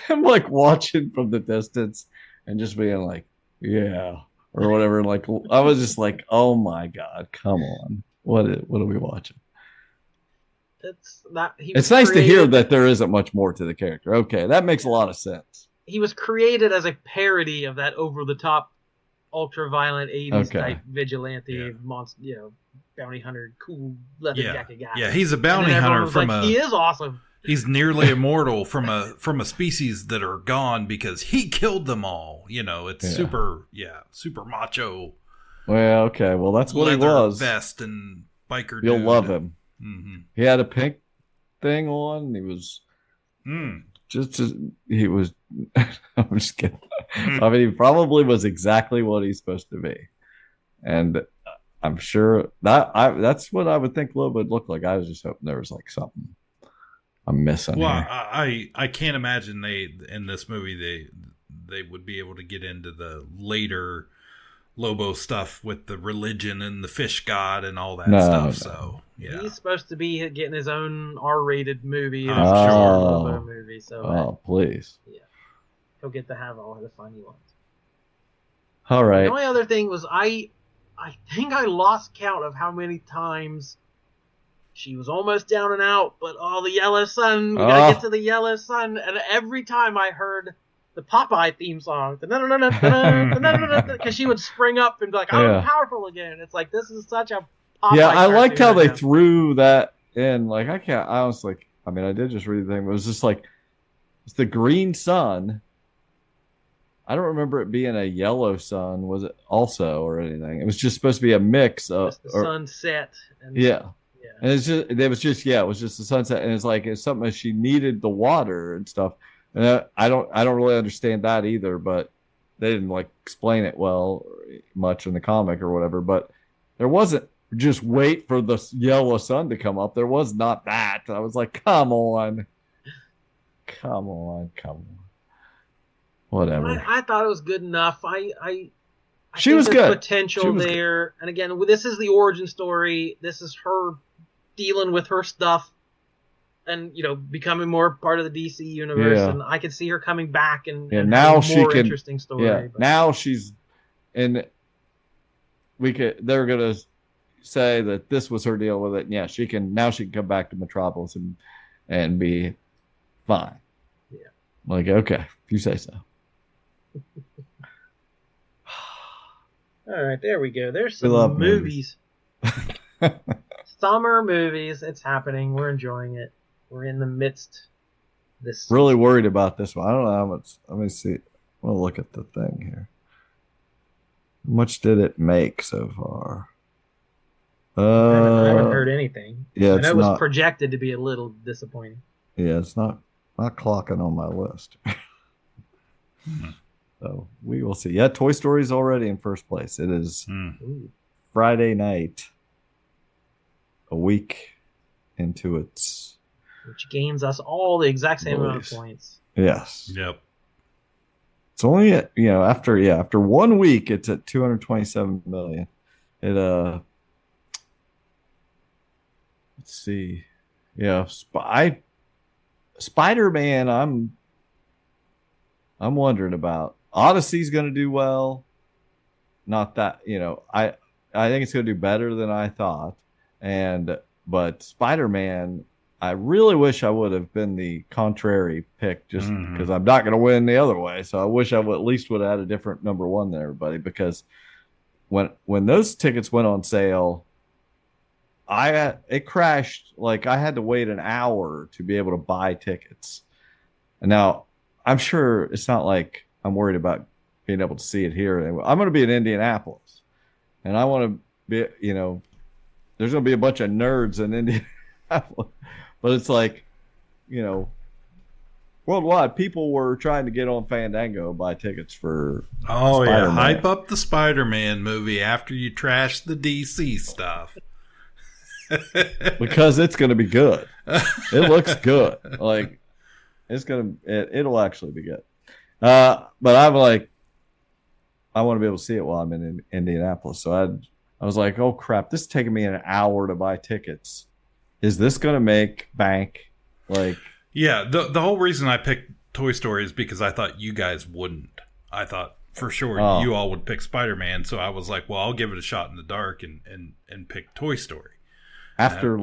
I'm like watching from the distance and just being like, yeah, or whatever. Like, I was just like, oh my God, come on. What are we watching? It's nice to hear that there isn't much more to the character. Okay, that makes a lot of sense. He was created as a parody of that over-the-top, ultra-violent 80s type vigilante monster, bounty hunter, cool leather jacket guy. Yeah, he's a bounty hunter from he is awesome. He's nearly immortal from a species that are gone because he killed them all. It's super macho. Well, okay, well that's what he was. Vest and biker. You'll dude. love him. Mm-hmm. He had a pink thing on. He was he was. I'm just kidding. I mean, he probably was exactly what he's supposed to be, and I'm sure that's what I would think Lobo would look like. I was just hoping there was like something I'm missing. Well, here. I can't imagine in this movie they would be able to get into the later Lobo stuff with the religion and the fish god and all that stuff. No. So yeah, he's supposed to be getting his own R-rated movie, Lobo movie. So please, yeah, he'll get to have all the fun he wants. All right. The only other thing was I think I lost count of how many times she was almost down and out, but the yellow sun, we gotta get to the yellow sun, and every time I heard the Popeye theme song, because she would spring up and be like, I'm powerful again. It's like, this is such a Popeye. Yeah, I liked how they threw that in. Like, I did just read the thing, but it was just like, it's the green sun. I don't remember it being a yellow sun, was it also, or anything? It was just supposed to be a mix of just the sunset. And and it was just the sunset, and it's something that she needed the water and stuff. And I don't really understand that either, but they didn't explain it much in the comic or whatever. But there wasn't just wait for the yellow sun to come up. There was not that. I was like, come on. Whatever. I thought it was good enough. She was good. Potential there, and again, this is the origin story. This is her dealing with her stuff. And becoming more part of the DC universe, and I could see her coming back and now she more can interesting story. Yeah, but now she's, and they're gonna say that this was her deal with it. And yeah, she can come back to Metropolis and be fine. Yeah, okay, if you say so. All right, there we go. There's some movies. Summer movies. It's happening. We're enjoying it. We're in the midst of this. Really worried about this one. I don't know how much. Let me see. We'll look at the thing here. How much did it make so far? I haven't heard anything. Yeah, I know it was projected to be a little disappointing. Yeah, it's not clocking on my list. So we will see. Yeah, Toy Story is already in first place. It is Friday night, a week into its. Which gains us all the exact same amount of points. Yes. Yep. It's only after 1 week it's at 227 million. It let's see. Yeah, Spider-Man I'm wondering about. Odyssey's going to do well. Not that, I think it's going to do better than I thought. But Spider-Man, I really wish I would have been the contrary pick just because I'm not going to win the other way. So I wish I would at least would have had a different number one than everybody, because when those tickets went on sale, it crashed. I had to wait an hour to be able to buy tickets. And now I'm sure it's not like I'm worried about being able to see it here. I'm going to be in Indianapolis, and I want to be, there's going to be a bunch of nerds in Indianapolis. But it's worldwide, people were trying to get on Fandango, buy tickets for Spider-Man. Hype up the Spider-Man movie after you trash the DC stuff. Because it's going to be good. It looks good. It'll actually be good. But I want to be able to see it while I'm in Indianapolis. So I was like, oh crap, this is taking me an hour to buy tickets. Is this going to make bank? Yeah, the whole reason I picked Toy Story is because I thought you guys wouldn't. I thought for sure you all would pick Spider-Man, so I was like, well, I'll give it a shot in the dark and pick Toy Story. After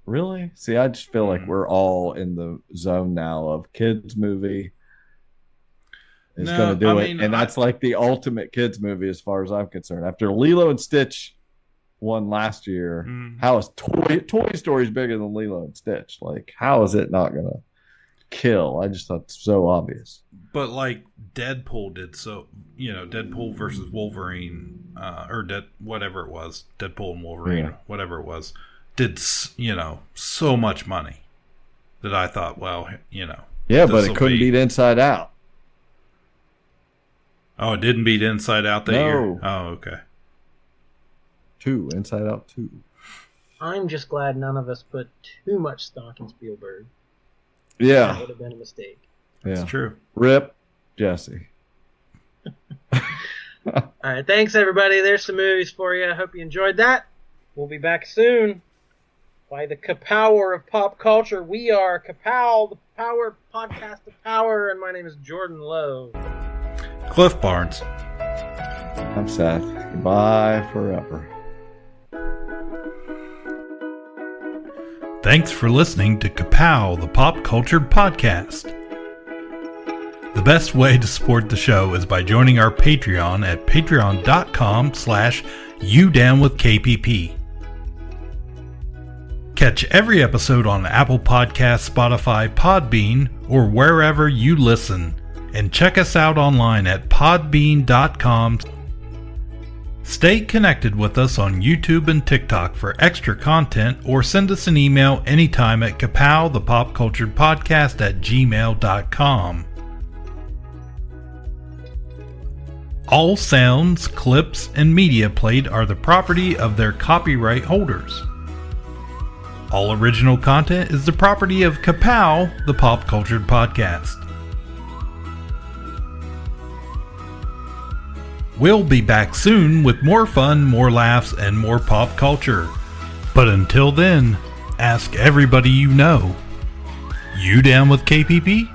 really? See, I just feel like we're all in the zone now of kids movie is going to do it, and that's the ultimate kids movie as far as I'm concerned. After Lilo and Stitch won last year, how is Toy Story bigger than Lilo and Stitch? How is it not going to kill? I just thought it's so obvious. But Deadpool did so, Deadpool versus Wolverine, or whatever it was, Deadpool and Wolverine, whatever it was, did so much money that I thought, yeah, but it couldn't beat Inside Out. Oh, it didn't beat Inside Out that year? Oh, okay. Inside Out 2. I'm just glad none of us put too much stock in Spielberg. Yeah. That would have been a mistake. That's true. Rip. Jesse. All right, thanks everybody. There's some movies for you. I hope you enjoyed that. We'll be back soon by the Ka-Pow of pop culture. We are Ka-Pow, the power podcast of power, and my name is Jordan Lowe. Cliff Barnes. I'm Seth. Goodbye forever. Thanks for listening to Ka-Pow, the pop culture podcast. The best way to support the show is by joining our Patreon at patreon.com/udownwithkpp. Catch every episode on Apple Podcasts, Spotify, Podbean, or wherever you listen. And check us out online at podbean.com. Stay connected with us on YouTube and TikTok for extra content, or send us an email anytime at kapowthepopculturepodcast@gmail.com. All sounds, clips, and media played are the property of their copyright holders. All original content is the property of Ka-Pow, the Pop Cultured Podcast. We'll be back soon with more fun, more laughs, and more pop culture. But until then, ask everybody you know. You down with KPP?